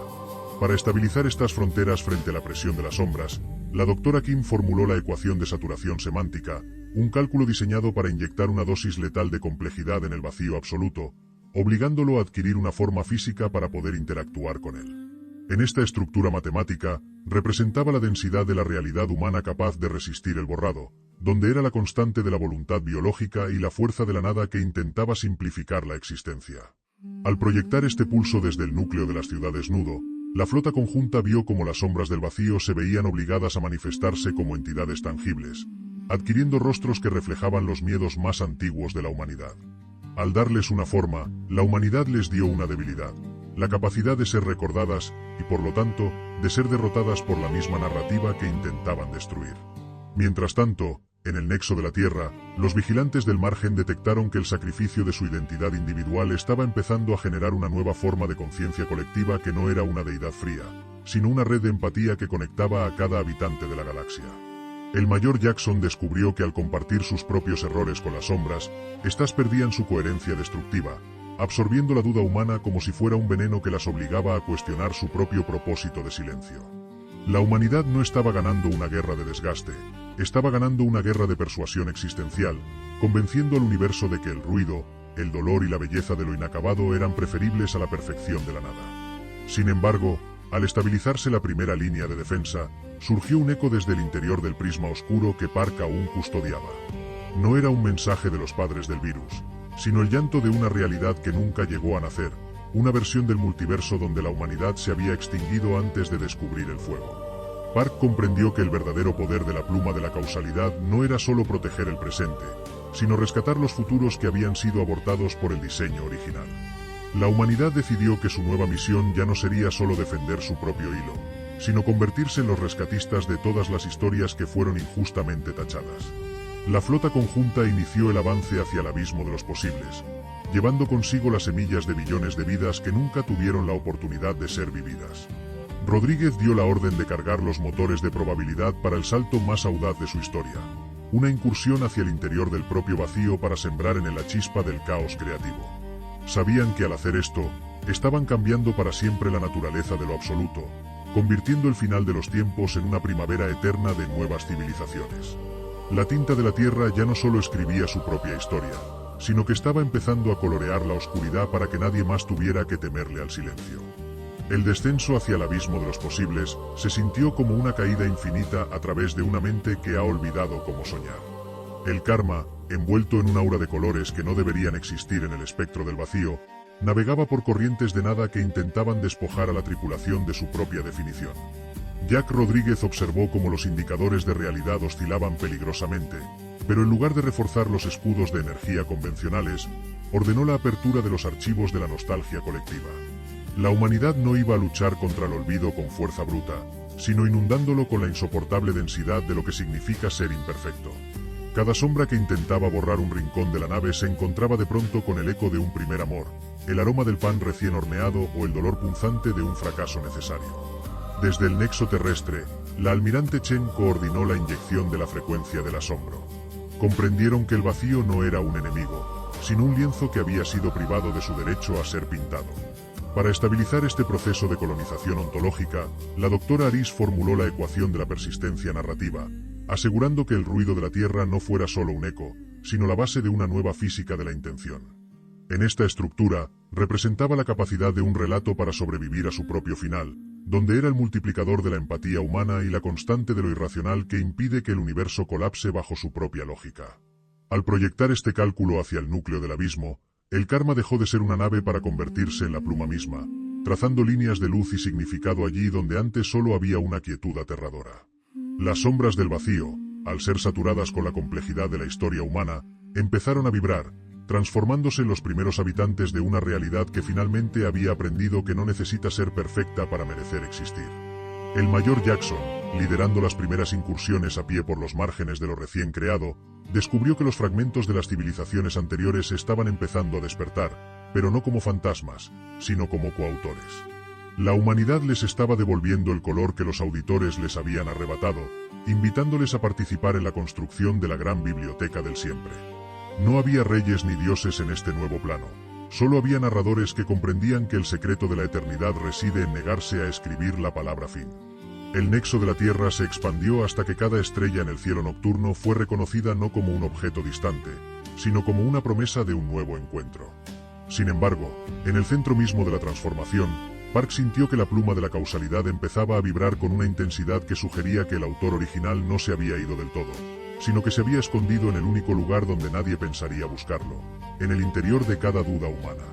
Para estabilizar estas fronteras frente a la presión de las sombras, la doctora Kim formuló la ecuación de saturación semántica, un cálculo diseñado para inyectar una dosis letal de complejidad en el vacío absoluto, obligándolo a adquirir una forma física para poder interactuar con él. En esta estructura matemática, representaba la densidad de la realidad humana capaz de resistir el borrado, donde era la constante de la voluntad biológica y la fuerza de la nada que intentaba simplificar la existencia. Al proyectar este pulso desde el núcleo de las ciudades nudo, la flota conjunta vio cómo las sombras del vacío se veían obligadas a manifestarse como entidades tangibles, adquiriendo rostros que reflejaban los miedos más antiguos de la humanidad. Al darles una forma, la humanidad les dio una debilidad, la capacidad de ser recordadas y, por lo tanto, de ser derrotadas por la misma narrativa que intentaban destruir. Mientras tanto, en el nexo de la Tierra, los vigilantes del margen detectaron que el sacrificio de su identidad individual estaba empezando a generar una nueva forma de conciencia colectiva que no era una deidad fría, sino una red de empatía que conectaba a cada habitante de la galaxia. El mayor Jackson descubrió que al compartir sus propios errores con las sombras, éstas perdían su coherencia destructiva, absorbiendo la duda humana como si fuera un veneno que las obligaba a cuestionar su propio propósito de silencio. La humanidad no estaba ganando una guerra de desgaste, estaba ganando una guerra de persuasión existencial, convenciendo al universo de que el ruido, el dolor y la belleza de lo inacabado eran preferibles a la perfección de la nada. Sin embargo, al estabilizarse la primera línea de defensa, surgió un eco desde el interior del prisma oscuro que Park aún custodiaba. No era un mensaje de los padres del virus, sino el llanto de una realidad que nunca llegó a nacer, una versión del multiverso donde la humanidad se había extinguido antes de descubrir el fuego. Park comprendió que el verdadero poder de la pluma de la causalidad no era solo proteger el presente, sino rescatar los futuros que habían sido abortados por el diseño original. La humanidad decidió que su nueva misión ya no sería solo defender su propio hilo, sino convertirse en los rescatistas de todas las historias que fueron injustamente tachadas. La flota conjunta inició el avance hacia el abismo de los posibles, llevando consigo las semillas de billones de vidas que nunca tuvieron la oportunidad de ser vividas. Rodríguez dio la orden de cargar los motores de probabilidad para el salto más audaz de su historia, una incursión hacia el interior del propio vacío para sembrar en él la chispa del caos creativo. Sabían que al hacer esto, estaban cambiando para siempre la naturaleza de lo absoluto, convirtiendo el final de los tiempos en una primavera eterna de nuevas civilizaciones. La tinta de la Tierra ya no solo escribía su propia historia, sino que estaba empezando a colorear la oscuridad para que nadie más tuviera que temerle al silencio. El descenso hacia el abismo de los posibles se sintió como una caída infinita a través de una mente que ha olvidado cómo soñar. El karma, envuelto en un aura de colores que no deberían existir en el espectro del vacío, navegaba por corrientes de nada que intentaban despojar a la tripulación de su propia definición. Jack Rodríguez observó cómo los indicadores de realidad oscilaban peligrosamente, pero en lugar de reforzar los escudos de energía convencionales, ordenó la apertura de los archivos de la nostalgia colectiva. La humanidad no iba a luchar contra el olvido con fuerza bruta, sino inundándolo con la insoportable densidad de lo que significa ser imperfecto. Cada sombra que intentaba borrar un rincón de la nave se encontraba de pronto con el eco de un primer amor, el aroma del pan recién horneado o el dolor punzante de un fracaso necesario. Desde el nexo terrestre, la almirante Chen coordinó la inyección de la frecuencia del asombro. Comprendieron que el vacío no era un enemigo, sino un lienzo que había sido privado de su derecho a ser pintado. Para estabilizar este proceso de colonización ontológica, la doctora Aris formuló la ecuación de la persistencia narrativa, asegurando que el ruido de la Tierra no fuera solo un eco, sino la base de una nueva física de la intención. En esta estructura, representaba la capacidad de un relato para sobrevivir a su propio final, donde era el multiplicador de la empatía humana y la constante de lo irracional que impide que el universo colapse bajo su propia lógica. Al proyectar este cálculo hacia el núcleo del abismo, el karma dejó de ser una nave para convertirse en la pluma misma, trazando líneas de luz y significado allí donde antes solo había una quietud aterradora. Las sombras del vacío, al ser saturadas con la complejidad de la historia humana, empezaron a vibrar, transformándose en los primeros habitantes de una realidad que finalmente había aprendido que no necesita ser perfecta para merecer existir. El mayor Jackson, liderando las primeras incursiones a pie por los márgenes de lo recién creado, descubrió que los fragmentos de las civilizaciones anteriores estaban empezando a despertar, pero no como fantasmas, sino como coautores. La humanidad les estaba devolviendo el color que los auditores les habían arrebatado, invitándoles a participar en la construcción de la gran biblioteca del siempre. No había reyes ni dioses en este nuevo plano, solo había narradores que comprendían que el secreto de la eternidad reside en negarse a escribir la palabra fin. El nexo de la Tierra se expandió hasta que cada estrella en el cielo nocturno fue reconocida no como un objeto distante, sino como una promesa de un nuevo encuentro. Sin embargo, en el centro mismo de la transformación, Park sintió que la pluma de la causalidad empezaba a vibrar con una intensidad que sugería que el autor original no se había ido del todo, sino que se había escondido en el único lugar donde nadie pensaría buscarlo, en el interior de cada duda humana.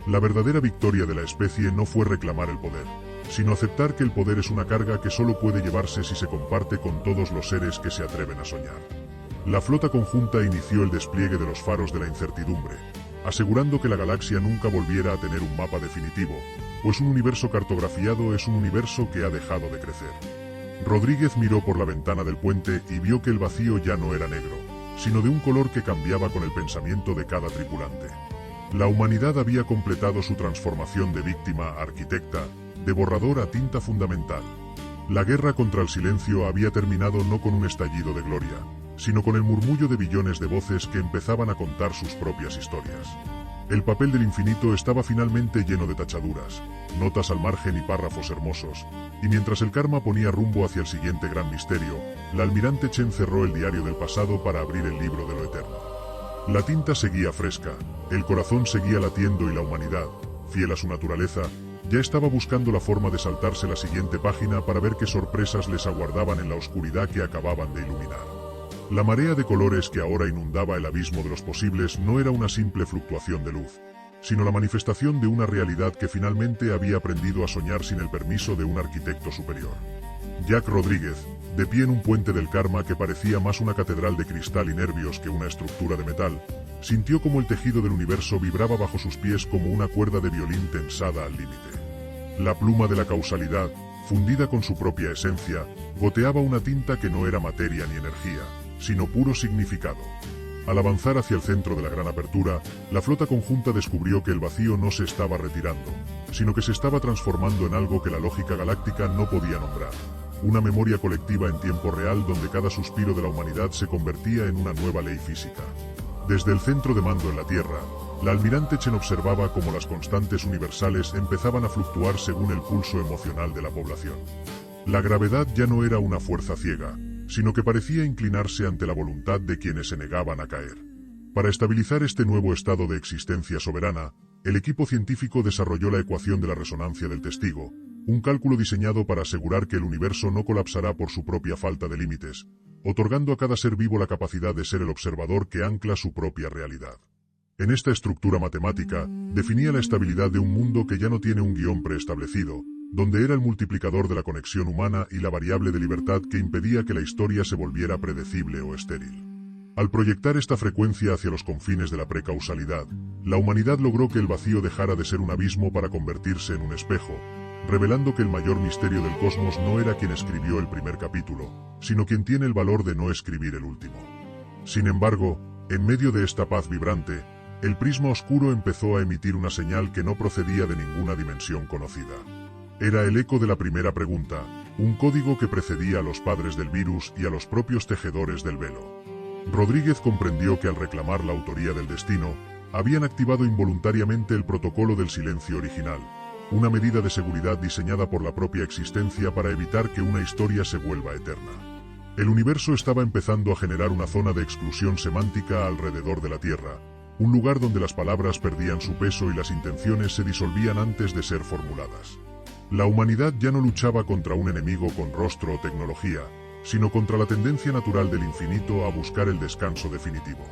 La verdadera victoria de la especie no fue reclamar el poder, sino aceptar que el poder es una carga que solo puede llevarse si se comparte con todos los seres que se atreven a soñar. La flota conjunta inició el despliegue de los faros de la incertidumbre, asegurando que la galaxia nunca volviera a tener un mapa definitivo, pues un universo cartografiado es un universo que ha dejado de crecer. Rodríguez miró por la ventana del puente y vio que el vacío ya no era negro, sino de un color que cambiaba con el pensamiento de cada tripulante. La humanidad había completado su transformación de víctima a arquitecta, de borrador a tinta fundamental. La guerra contra el silencio había terminado no con un estallido de gloria, sino con el murmullo de billones de voces que empezaban a contar sus propias historias. El papel del infinito estaba finalmente lleno de tachaduras, notas al margen y párrafos hermosos, y mientras el karma ponía rumbo hacia el siguiente gran misterio, la almirante Chen cerró el diario del pasado para abrir el libro de lo eterno. La tinta seguía fresca, el corazón seguía latiendo y la humanidad, fiel a su naturaleza, ya estaba buscando la forma de saltarse la siguiente página para ver qué sorpresas les aguardaban en la oscuridad que acababan de iluminar. La marea de colores que ahora inundaba el abismo de los posibles no era una simple fluctuación de luz, sino la manifestación de una realidad que finalmente había aprendido a soñar sin el permiso de un arquitecto superior. Jack Rodríguez, de pie en un puente del karma que parecía más una catedral de cristal y nervios que una estructura de metal, sintió como el tejido del universo vibraba bajo sus pies como una cuerda de violín tensada al límite. La pluma de la causalidad, fundida con su propia esencia, goteaba una tinta que no era materia ni energía, sino puro significado. Al avanzar hacia el centro de la gran apertura, la flota conjunta descubrió que el vacío no se estaba retirando, sino que se estaba transformando en algo que la lógica galáctica no podía nombrar. Una memoria colectiva en tiempo real donde cada suspiro de la humanidad se convertía en una nueva ley física. Desde el centro de mando en la Tierra, la almirante Chen observaba cómo las constantes universales empezaban a fluctuar según el pulso emocional de la población. La gravedad ya no era una fuerza ciega, sino que parecía inclinarse ante la voluntad de quienes se negaban a caer. Para estabilizar este nuevo estado de existencia soberana, el equipo científico desarrolló la ecuación de la resonancia del testigo, un cálculo diseñado para asegurar que el universo no colapsará por su propia falta de límites, otorgando a cada ser vivo la capacidad de ser el observador que ancla su propia realidad. En esta estructura matemática, definía la estabilidad de un mundo que ya no tiene un guión preestablecido, donde era el multiplicador de la conexión humana y la variable de libertad que impedía que la historia se volviera predecible o estéril. Al proyectar esta frecuencia hacia los confines de la precausalidad, la humanidad logró que el vacío dejara de ser un abismo para convertirse en un espejo, revelando que el mayor misterio del cosmos no era quien escribió el primer capítulo, sino quien tiene el valor de no escribir el último. Sin embargo, en medio de esta paz vibrante, el prisma oscuro empezó a emitir una señal que no procedía de ninguna dimensión conocida. Era el eco de la primera pregunta, un código que precedía a los padres del virus y a los propios tejedores del velo. Rodríguez comprendió que al reclamar la autoría del destino, habían activado involuntariamente el protocolo del silencio original, una medida de seguridad diseñada por la propia existencia para evitar que una historia se vuelva eterna. El universo estaba empezando a generar una zona de exclusión semántica alrededor de la Tierra, un lugar donde las palabras perdían su peso y las intenciones se disolvían antes de ser formuladas. La humanidad ya no luchaba contra un enemigo con rostro o tecnología, sino contra la tendencia natural del infinito a buscar el descanso definitivo.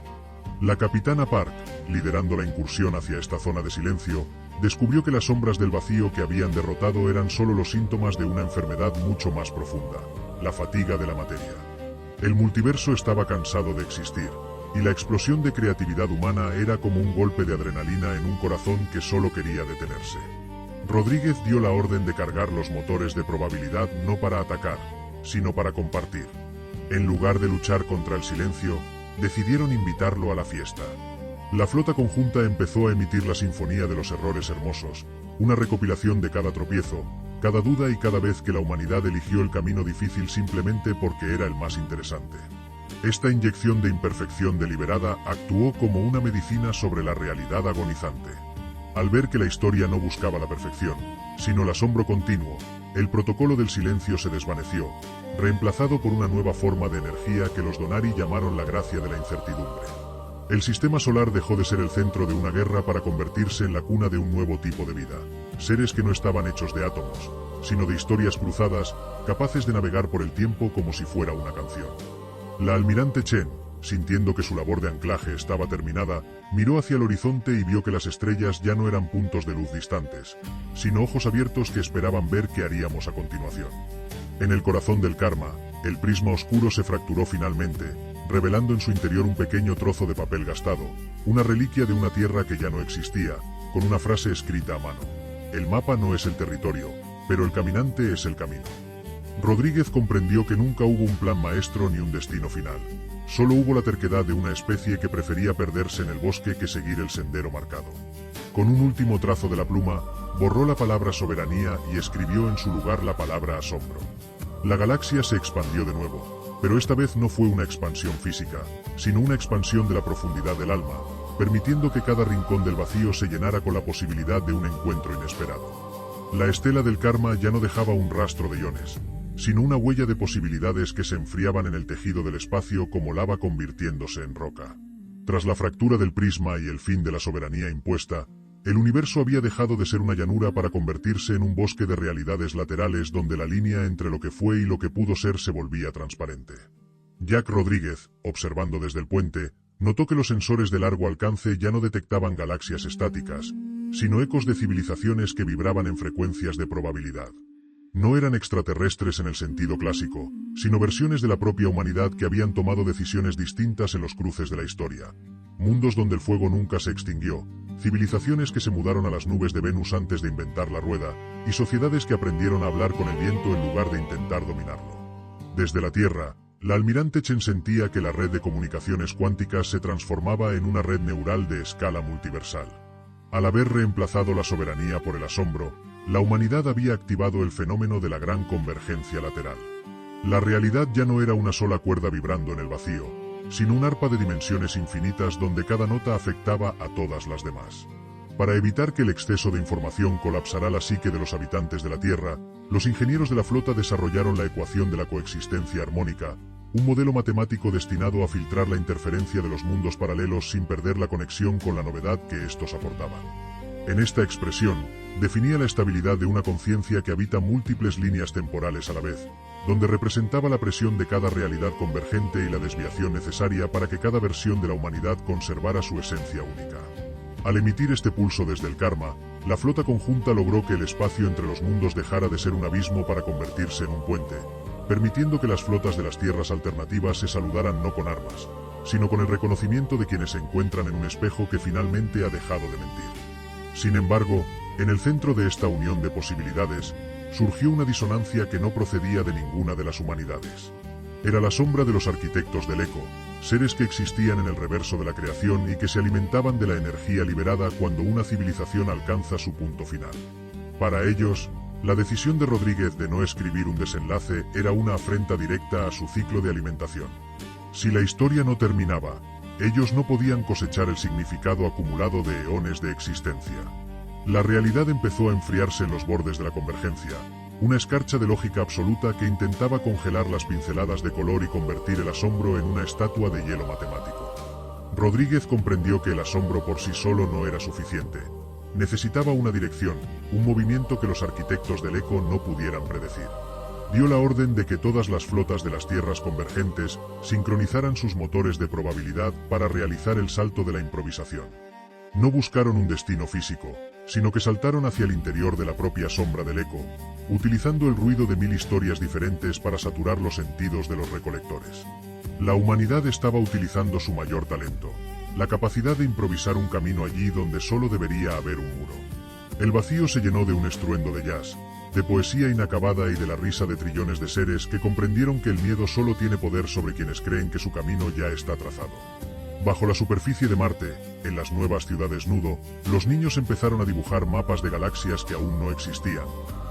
La capitana Park, liderando la incursión hacia esta zona de silencio, descubrió que las sombras del vacío que habían derrotado eran solo los síntomas de una enfermedad mucho más profunda, la fatiga de la materia. El multiverso estaba cansado de existir, y la explosión de creatividad humana era como un golpe de adrenalina en un corazón que solo quería detenerse. Rodríguez dio la orden de cargar los motores de probabilidad no para atacar, sino para compartir. En lugar de luchar contra el silencio, decidieron invitarlo a la fiesta. La flota conjunta empezó a emitir la sinfonía de los errores hermosos, una recopilación de cada tropiezo, cada duda y cada vez que la humanidad eligió el camino difícil simplemente porque era el más interesante. Esta inyección de imperfección deliberada actuó como una medicina sobre la realidad agonizante. Al ver que la historia no buscaba la perfección, sino el asombro continuo, el protocolo del silencio se desvaneció, reemplazado por una nueva forma de energía que los Donari llamaron la gracia de la incertidumbre. El sistema solar dejó de ser el centro de una guerra para convertirse en la cuna de un nuevo tipo de vida, seres que no estaban hechos de átomos, sino de historias cruzadas, capaces de navegar por el tiempo como si fuera una canción. La almirante Chen, sintiendo que su labor de anclaje estaba terminada, miró hacia el horizonte y vio que las estrellas ya no eran puntos de luz distantes, sino ojos abiertos que esperaban ver qué haríamos a continuación. En el corazón del karma, el prisma oscuro se fracturó finalmente, revelando en su interior un pequeño trozo de papel gastado, una reliquia de una tierra que ya no existía, con una frase escrita a mano. El mapa no es el territorio, pero el caminante es el camino. Rodríguez comprendió que nunca hubo un plan maestro ni un destino final. Solo hubo la terquedad de una especie que prefería perderse en el bosque que seguir el sendero marcado. Con un último trazo de la pluma, borró la palabra soberanía y escribió en su lugar la palabra asombro. La galaxia se expandió de nuevo, pero esta vez no fue una expansión física, sino una expansión de la profundidad del alma, permitiendo que cada rincón del vacío se llenara con la posibilidad de un encuentro inesperado. La estela del karma ya no dejaba un rastro de iones, sino una huella de posibilidades que se enfriaban en el tejido del espacio como lava convirtiéndose en roca. Tras la fractura del prisma y el fin de la soberanía impuesta, el universo había dejado de ser una llanura para convertirse en un bosque de realidades laterales donde la línea entre lo que fue y lo que pudo ser se volvía transparente. Jack Rodríguez, observando desde el puente, notó que los sensores de largo alcance ya no detectaban galaxias estáticas, sino ecos de civilizaciones que vibraban en frecuencias de probabilidad. No eran extraterrestres en el sentido clásico, sino versiones de la propia humanidad que habían tomado decisiones distintas en los cruces de la historia. Mundos donde el fuego nunca se extinguió, civilizaciones que se mudaron a las nubes de Venus antes de inventar la rueda, y sociedades que aprendieron a hablar con el viento en lugar de intentar dominarlo. Desde la Tierra, la almirante Chen sentía que la red de comunicaciones cuánticas se transformaba en una red neural de escala multiversal. Al haber reemplazado la soberanía por el asombro, la humanidad había activado el fenómeno de la gran convergencia lateral. La realidad ya no era una sola cuerda vibrando en el vacío, sino un arpa de dimensiones infinitas donde cada nota afectaba a todas las demás. Para evitar que el exceso de información colapsara la psique de los habitantes de la Tierra, los ingenieros de la flota desarrollaron la ecuación de la coexistencia armónica, un modelo matemático destinado a filtrar la interferencia de los mundos paralelos sin perder la conexión con la novedad que estos aportaban. En esta expresión, definía la estabilidad de una conciencia que habita múltiples líneas temporales a la vez, donde representaba la presión de cada realidad convergente y la desviación necesaria para que cada versión de la humanidad conservara su esencia única. Al emitir este pulso desde el karma, la flota conjunta logró que el espacio entre los mundos dejara de ser un abismo para convertirse en un puente, permitiendo que las flotas de las tierras alternativas se saludaran no con armas, sino con el reconocimiento de quienes se encuentran en un espejo que finalmente ha dejado de mentir. Sin embargo, en el centro de esta unión de posibilidades, surgió una disonancia que no procedía de ninguna de las humanidades. Era la sombra de los arquitectos del eco, seres que existían en el reverso de la creación y que se alimentaban de la energía liberada cuando una civilización alcanza su punto final. Para ellos, la decisión de Rodríguez de no escribir un desenlace era una afrenta directa a su ciclo de alimentación. Si la historia no terminaba, ellos no podían cosechar el significado acumulado de eones de existencia. La realidad empezó a enfriarse en los bordes de la convergencia, una escarcha de lógica absoluta que intentaba congelar las pinceladas de color y convertir el asombro en una estatua de hielo matemático. Rodríguez comprendió que el asombro por sí solo no era suficiente. Necesitaba una dirección, un movimiento que los arquitectos del eco no pudieran predecir. Dio la orden de que todas las flotas de las tierras convergentes sincronizaran sus motores de probabilidad para realizar el salto de la improvisación. No buscaron un destino físico, sino que saltaron hacia el interior de la propia sombra del eco, utilizando el ruido de 1000 historias diferentes para saturar los sentidos de los recolectores. La humanidad estaba utilizando su mayor talento, la capacidad de improvisar un camino allí donde solo debería haber un muro. El vacío se llenó de un estruendo de jazz, de poesía inacabada y de la risa de trillones de seres que comprendieron que el miedo solo tiene poder sobre quienes creen que su camino ya está trazado. Bajo la superficie de Marte, en las nuevas ciudades nudo, los niños empezaron a dibujar mapas de galaxias que aún no existían,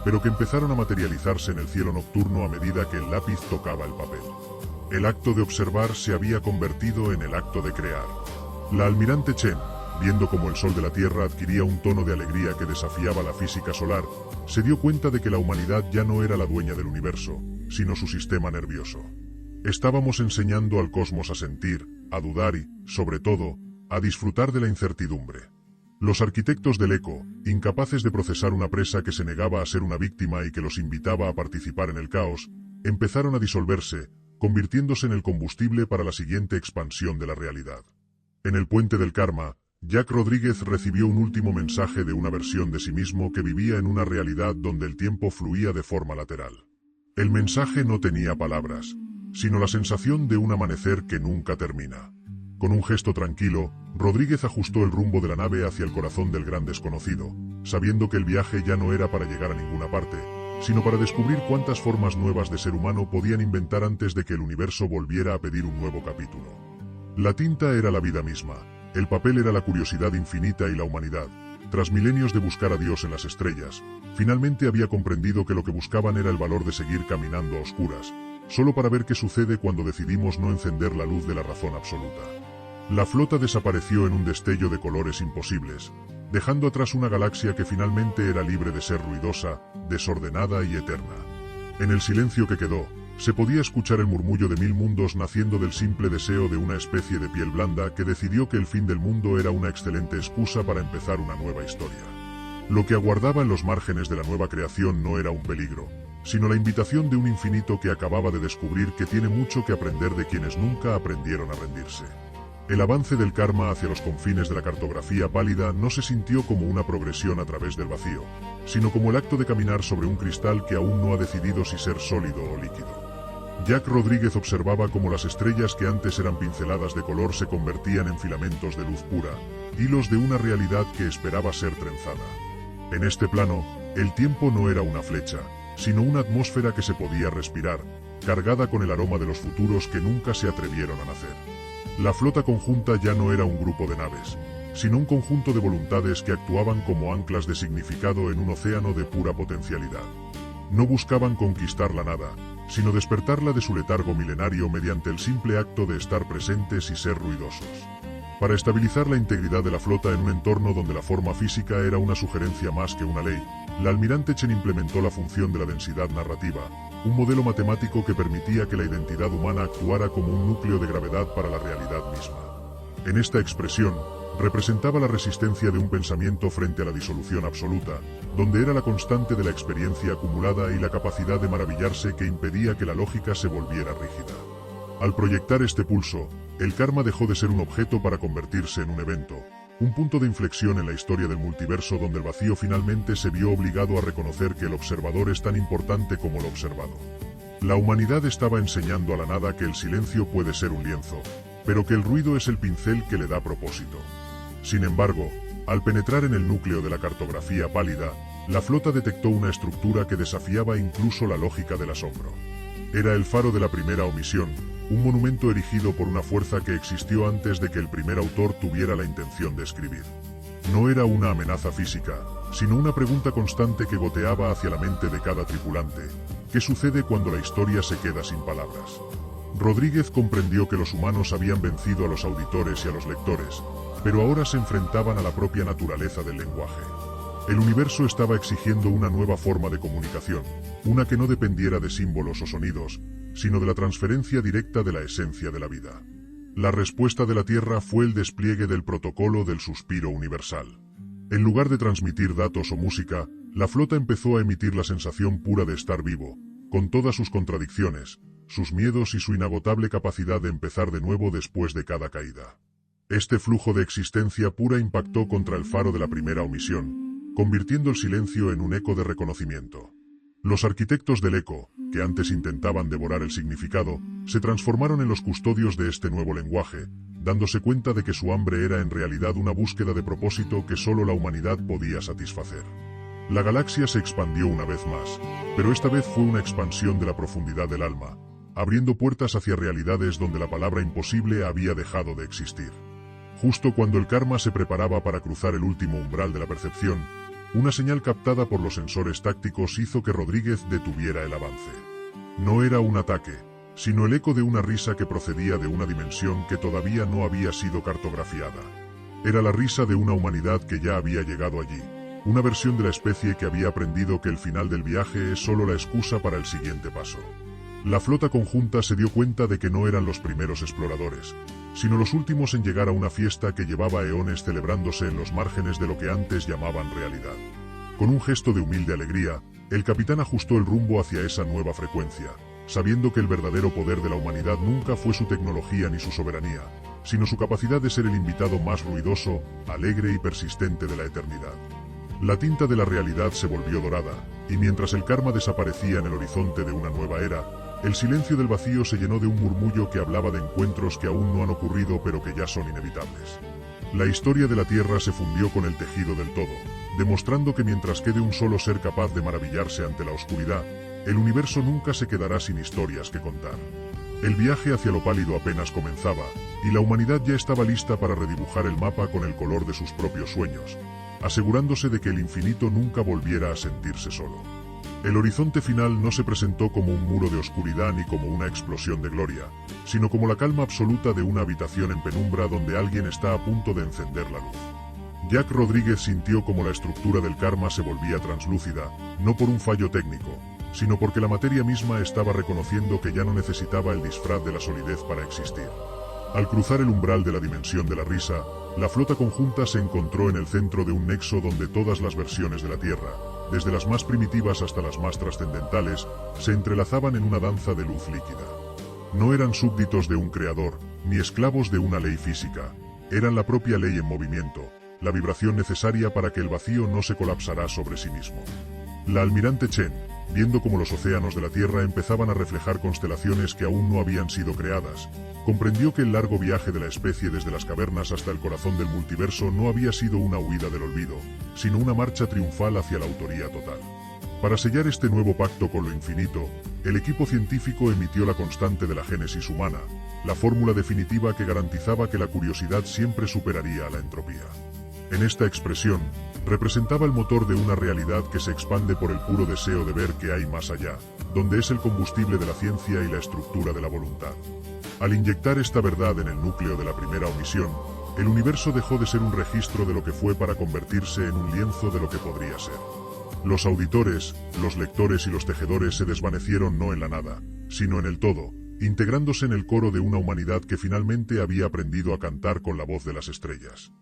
pero que empezaron a materializarse en el cielo nocturno a medida que el lápiz tocaba el papel. El acto de observar se había convertido en el acto de crear. La almirante Chen, viendo cómo el sol de la Tierra adquiría un tono de alegría que desafiaba la física solar, se dio cuenta de que la humanidad ya no era la dueña del universo, sino su sistema nervioso. Estábamos enseñando al cosmos a sentir, a dudar y, sobre todo, a disfrutar de la incertidumbre. Los arquitectos del eco, incapaces de procesar una presa que se negaba a ser una víctima y que los invitaba a participar en el caos, empezaron a disolverse, convirtiéndose en el combustible para la siguiente expansión de la realidad. En el puente del karma, Jack Rodríguez recibió un último mensaje de una versión de sí mismo que vivía en una realidad donde el tiempo fluía de forma lateral. El mensaje no tenía palabras, sino la sensación de un amanecer que nunca termina. Con un gesto tranquilo, Rodríguez ajustó el rumbo de la nave hacia el corazón del gran desconocido, sabiendo que el viaje ya no era para llegar a ninguna parte, sino para descubrir cuántas formas nuevas de ser humano podían inventar antes de que el universo volviera a pedir un nuevo capítulo. La tinta era la vida misma, el papel era la curiosidad infinita y la humanidad, tras milenios de buscar a Dios en las estrellas, finalmente había comprendido que lo que buscaban era el valor de seguir caminando a oscuras, solo para ver qué sucede cuando decidimos no encender la luz de la razón absoluta. La flota desapareció en un destello de colores imposibles, dejando atrás una galaxia que finalmente era libre de ser ruidosa, desordenada y eterna. En el silencio que quedó, se podía escuchar el murmullo de 1000 mundos naciendo del simple deseo de una especie de piel blanda que decidió que el fin del mundo era una excelente excusa para empezar una nueva historia. Lo que aguardaba en los márgenes de la nueva creación no era un peligro, sino la invitación de un infinito que acababa de descubrir que tiene mucho que aprender de quienes nunca aprendieron a rendirse. El avance del karma hacia los confines de la cartografía pálida no se sintió como una progresión a través del vacío, sino como el acto de caminar sobre un cristal que aún no ha decidido si ser sólido o líquido. Jack Rodríguez observaba cómo las estrellas que antes eran pinceladas de color se convertían en filamentos de luz pura, hilos de una realidad que esperaba ser trenzada. En este plano, el tiempo no era una flecha, sino una atmósfera que se podía respirar, cargada con el aroma de los futuros que nunca se atrevieron a nacer. La flota conjunta ya no era un grupo de naves, sino un conjunto de voluntades que actuaban como anclas de significado en un océano de pura potencialidad. No buscaban conquistar la nada, sino despertarla de su letargo milenario mediante el simple acto de estar presentes y ser ruidosos. Para estabilizar la integridad de la flota en un entorno donde la forma física era una sugerencia más que una ley, la almirante Chen implementó la función de la densidad narrativa, un modelo matemático que permitía que la identidad humana actuara como un núcleo de gravedad para la realidad misma. En esta expresión, Representaba la resistencia de un pensamiento frente a la disolución absoluta, donde era la constante de la experiencia acumulada y la capacidad de maravillarse que impedía que la lógica se volviera rígida. Al proyectar este pulso, el karma dejó de ser un objeto para convertirse en un evento, un punto de inflexión en la historia del multiverso donde el vacío finalmente se vio obligado a reconocer que el observador es tan importante como el observado. La humanidad estaba enseñando a la nada que el silencio puede ser un lienzo, pero que el ruido es el pincel que le da propósito. Sin embargo, al penetrar en el núcleo de la cartografía pálida, la flota detectó una estructura que desafiaba incluso la lógica del asombro. Era el faro de la primera omisión, un monumento erigido por una fuerza que existió antes de que el primer autor tuviera la intención de escribir. No era una amenaza física, sino una pregunta constante que goteaba hacia la mente de cada tripulante. ¿Qué sucede cuando la historia se queda sin palabras? Rodríguez comprendió que los humanos habían vencido a los auditores y a los lectores, pero ahora se enfrentaban a la propia naturaleza del lenguaje. El universo estaba exigiendo una nueva forma de comunicación, una que no dependiera de símbolos o sonidos, sino de la transferencia directa de la esencia de la vida. La respuesta de la Tierra fue el despliegue del protocolo del suspiro universal. En lugar de transmitir datos o música, la flota empezó a emitir la sensación pura de estar vivo, con todas sus contradicciones, sus miedos y su inagotable capacidad de empezar de nuevo después de cada caída. Este flujo de existencia pura impactó contra el faro de la primera omisión, convirtiendo el silencio en un eco de reconocimiento. Los arquitectos del eco, que antes intentaban devorar el significado, se transformaron en los custodios de este nuevo lenguaje, dándose cuenta de que su hambre era en realidad una búsqueda de propósito que solo la humanidad podía satisfacer. La galaxia se expandió una vez más, pero esta vez fue una expansión de la profundidad del alma, abriendo puertas hacia realidades donde la palabra imposible había dejado de existir. Justo cuando el karma se preparaba para cruzar el último umbral de la percepción, una señal captada por los sensores tácticos hizo que Rodríguez detuviera el avance. No era un ataque, sino el eco de una risa que procedía de una dimensión que todavía no había sido cartografiada. Era la risa de una humanidad que ya había llegado allí, una versión de la especie que había aprendido que el final del viaje es solo la excusa para el siguiente paso. La flota conjunta se dio cuenta de que no eran los primeros exploradores, sino los últimos en llegar a una fiesta que llevaba eones celebrándose en los márgenes de lo que antes llamaban realidad. Con un gesto de humilde alegría, el capitán ajustó el rumbo hacia esa nueva frecuencia, sabiendo que el verdadero poder de la humanidad nunca fue su tecnología ni su soberanía, sino su capacidad de ser el invitado más ruidoso, alegre y persistente de la eternidad. La tinta de la realidad se volvió dorada, y mientras el karma desaparecía en el horizonte de una nueva era, el silencio del vacío se llenó de un murmullo que hablaba de encuentros que aún no han ocurrido pero que ya son inevitables. La historia de la Tierra se fundió con el tejido del todo, demostrando que mientras quede un solo ser capaz de maravillarse ante la oscuridad, el universo nunca se quedará sin historias que contar. El viaje hacia lo pálido apenas comenzaba, y la humanidad ya estaba lista para redibujar el mapa con el color de sus propios sueños, asegurándose de que el infinito nunca volviera a sentirse solo. El horizonte final no se presentó como un muro de oscuridad ni como una explosión de gloria, sino como la calma absoluta de una habitación en penumbra donde alguien está a punto de encender la luz. Jack Rodríguez sintió como la estructura del karma se volvía translúcida, no por un fallo técnico, sino porque la materia misma estaba reconociendo que ya no necesitaba el disfraz de la solidez para existir. Al cruzar el umbral de la dimensión de la risa, la flota conjunta se encontró en el centro de un nexo donde todas las versiones de la Tierra, desde las más primitivas hasta las más trascendentales, se entrelazaban en una danza de luz líquida. No eran súbditos de un creador, ni esclavos de una ley física, eran la propia ley en movimiento, la vibración necesaria para que el vacío no se colapsará sobre sí mismo. La almirante Chen, viendo cómo los océanos de la Tierra empezaban a reflejar constelaciones que aún no habían sido creadas, comprendió que el largo viaje de la especie desde las cavernas hasta el corazón del multiverso no había sido una huida del olvido, sino una marcha triunfal hacia la autoría total. Para sellar este nuevo pacto con lo infinito, el equipo científico emitió la constante de la génesis humana, la fórmula definitiva que garantizaba que la curiosidad siempre superaría a la entropía. En esta expresión, representaba el motor de una realidad que se expande por el puro deseo de ver qué hay más allá, donde es el combustible de la ciencia y la estructura de la voluntad. Al inyectar esta verdad en el núcleo de la primera omisión, el universo dejó de ser un registro de lo que fue para convertirse en un lienzo de lo que podría ser. Los auditores, los lectores y los tejedores se desvanecieron no en la nada, sino en el todo, integrándose en el coro de una humanidad que finalmente había aprendido a cantar con la voz de las estrellas.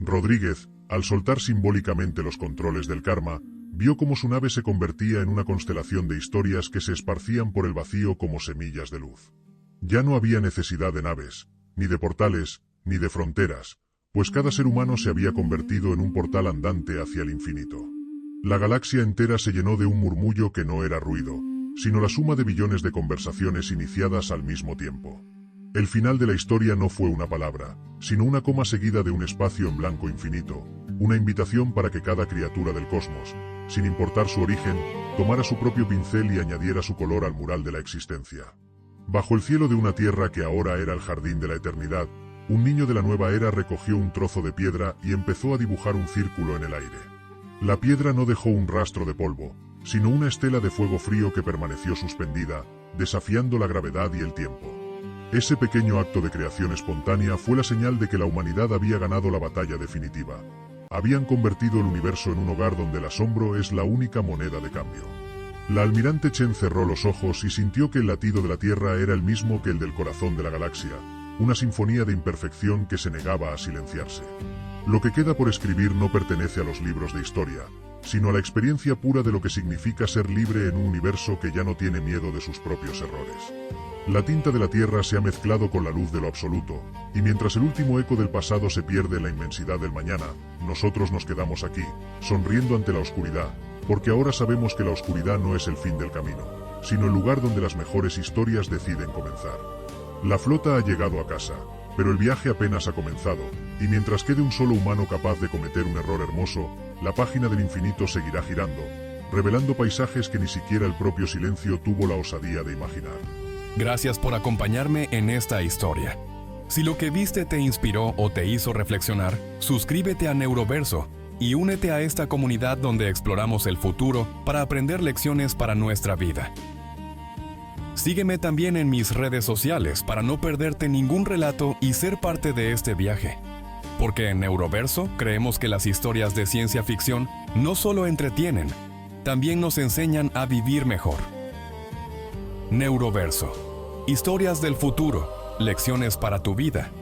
Rodríguez, al soltar simbólicamente los controles del karma, vio cómo su nave se convertía en una constelación de historias que se esparcían por el vacío como semillas de luz. Ya no había necesidad de naves, ni de portales, ni de fronteras, pues cada ser humano se había convertido en un portal andante hacia el infinito. La galaxia entera se llenó de un murmullo que no era ruido, sino la suma de billones de conversaciones iniciadas al mismo tiempo. El final de la historia no fue una palabra, sino una coma seguida de un espacio en blanco infinito, una invitación para que cada criatura del cosmos, sin importar su origen, tomara su propio pincel y añadiera su color al mural de la existencia. Bajo el cielo de una tierra que ahora era el jardín de la eternidad, un niño de la nueva era recogió un trozo de piedra y empezó a dibujar un círculo en el aire. La piedra no dejó un rastro de polvo, sino una estela de fuego frío que permaneció suspendida, desafiando la gravedad y el tiempo. Ese pequeño acto de creación espontánea fue la señal de que la humanidad había ganado la batalla definitiva. Habían convertido el universo en un hogar donde el asombro es la única moneda de cambio. La almirante Chen cerró los ojos y sintió que el latido de la Tierra era el mismo que el del corazón de la galaxia, una sinfonía de imperfección que se negaba a silenciarse. Lo que queda por escribir no pertenece a los libros de historia, sino a la experiencia pura de lo que significa ser libre en un universo que ya no tiene miedo de sus propios errores. La tinta de la Tierra se ha mezclado con la luz de lo absoluto, y mientras el último eco del pasado se pierde en la inmensidad del mañana, nosotros nos quedamos aquí, sonriendo ante la oscuridad, porque ahora sabemos que la oscuridad no es el fin del camino, sino el lugar donde las mejores historias deciden comenzar. La flota ha llegado a casa, pero el viaje apenas ha comenzado, y mientras quede un solo humano capaz de cometer un error hermoso, la página del infinito seguirá girando, revelando paisajes que ni siquiera el propio silencio tuvo la osadía de imaginar. Gracias por acompañarme en esta historia. Si lo que viste te inspiró o te hizo reflexionar, suscríbete a Neuroverso y únete a esta comunidad donde exploramos el futuro para aprender lecciones para nuestra vida. Sígueme también en mis redes sociales para no perderte ningún relato y ser parte de este viaje. Porque en Neuroverso creemos que las historias de ciencia ficción no solo entretienen, también nos enseñan a vivir mejor. Neuroverso. Historias del futuro, lecciones para tu vida.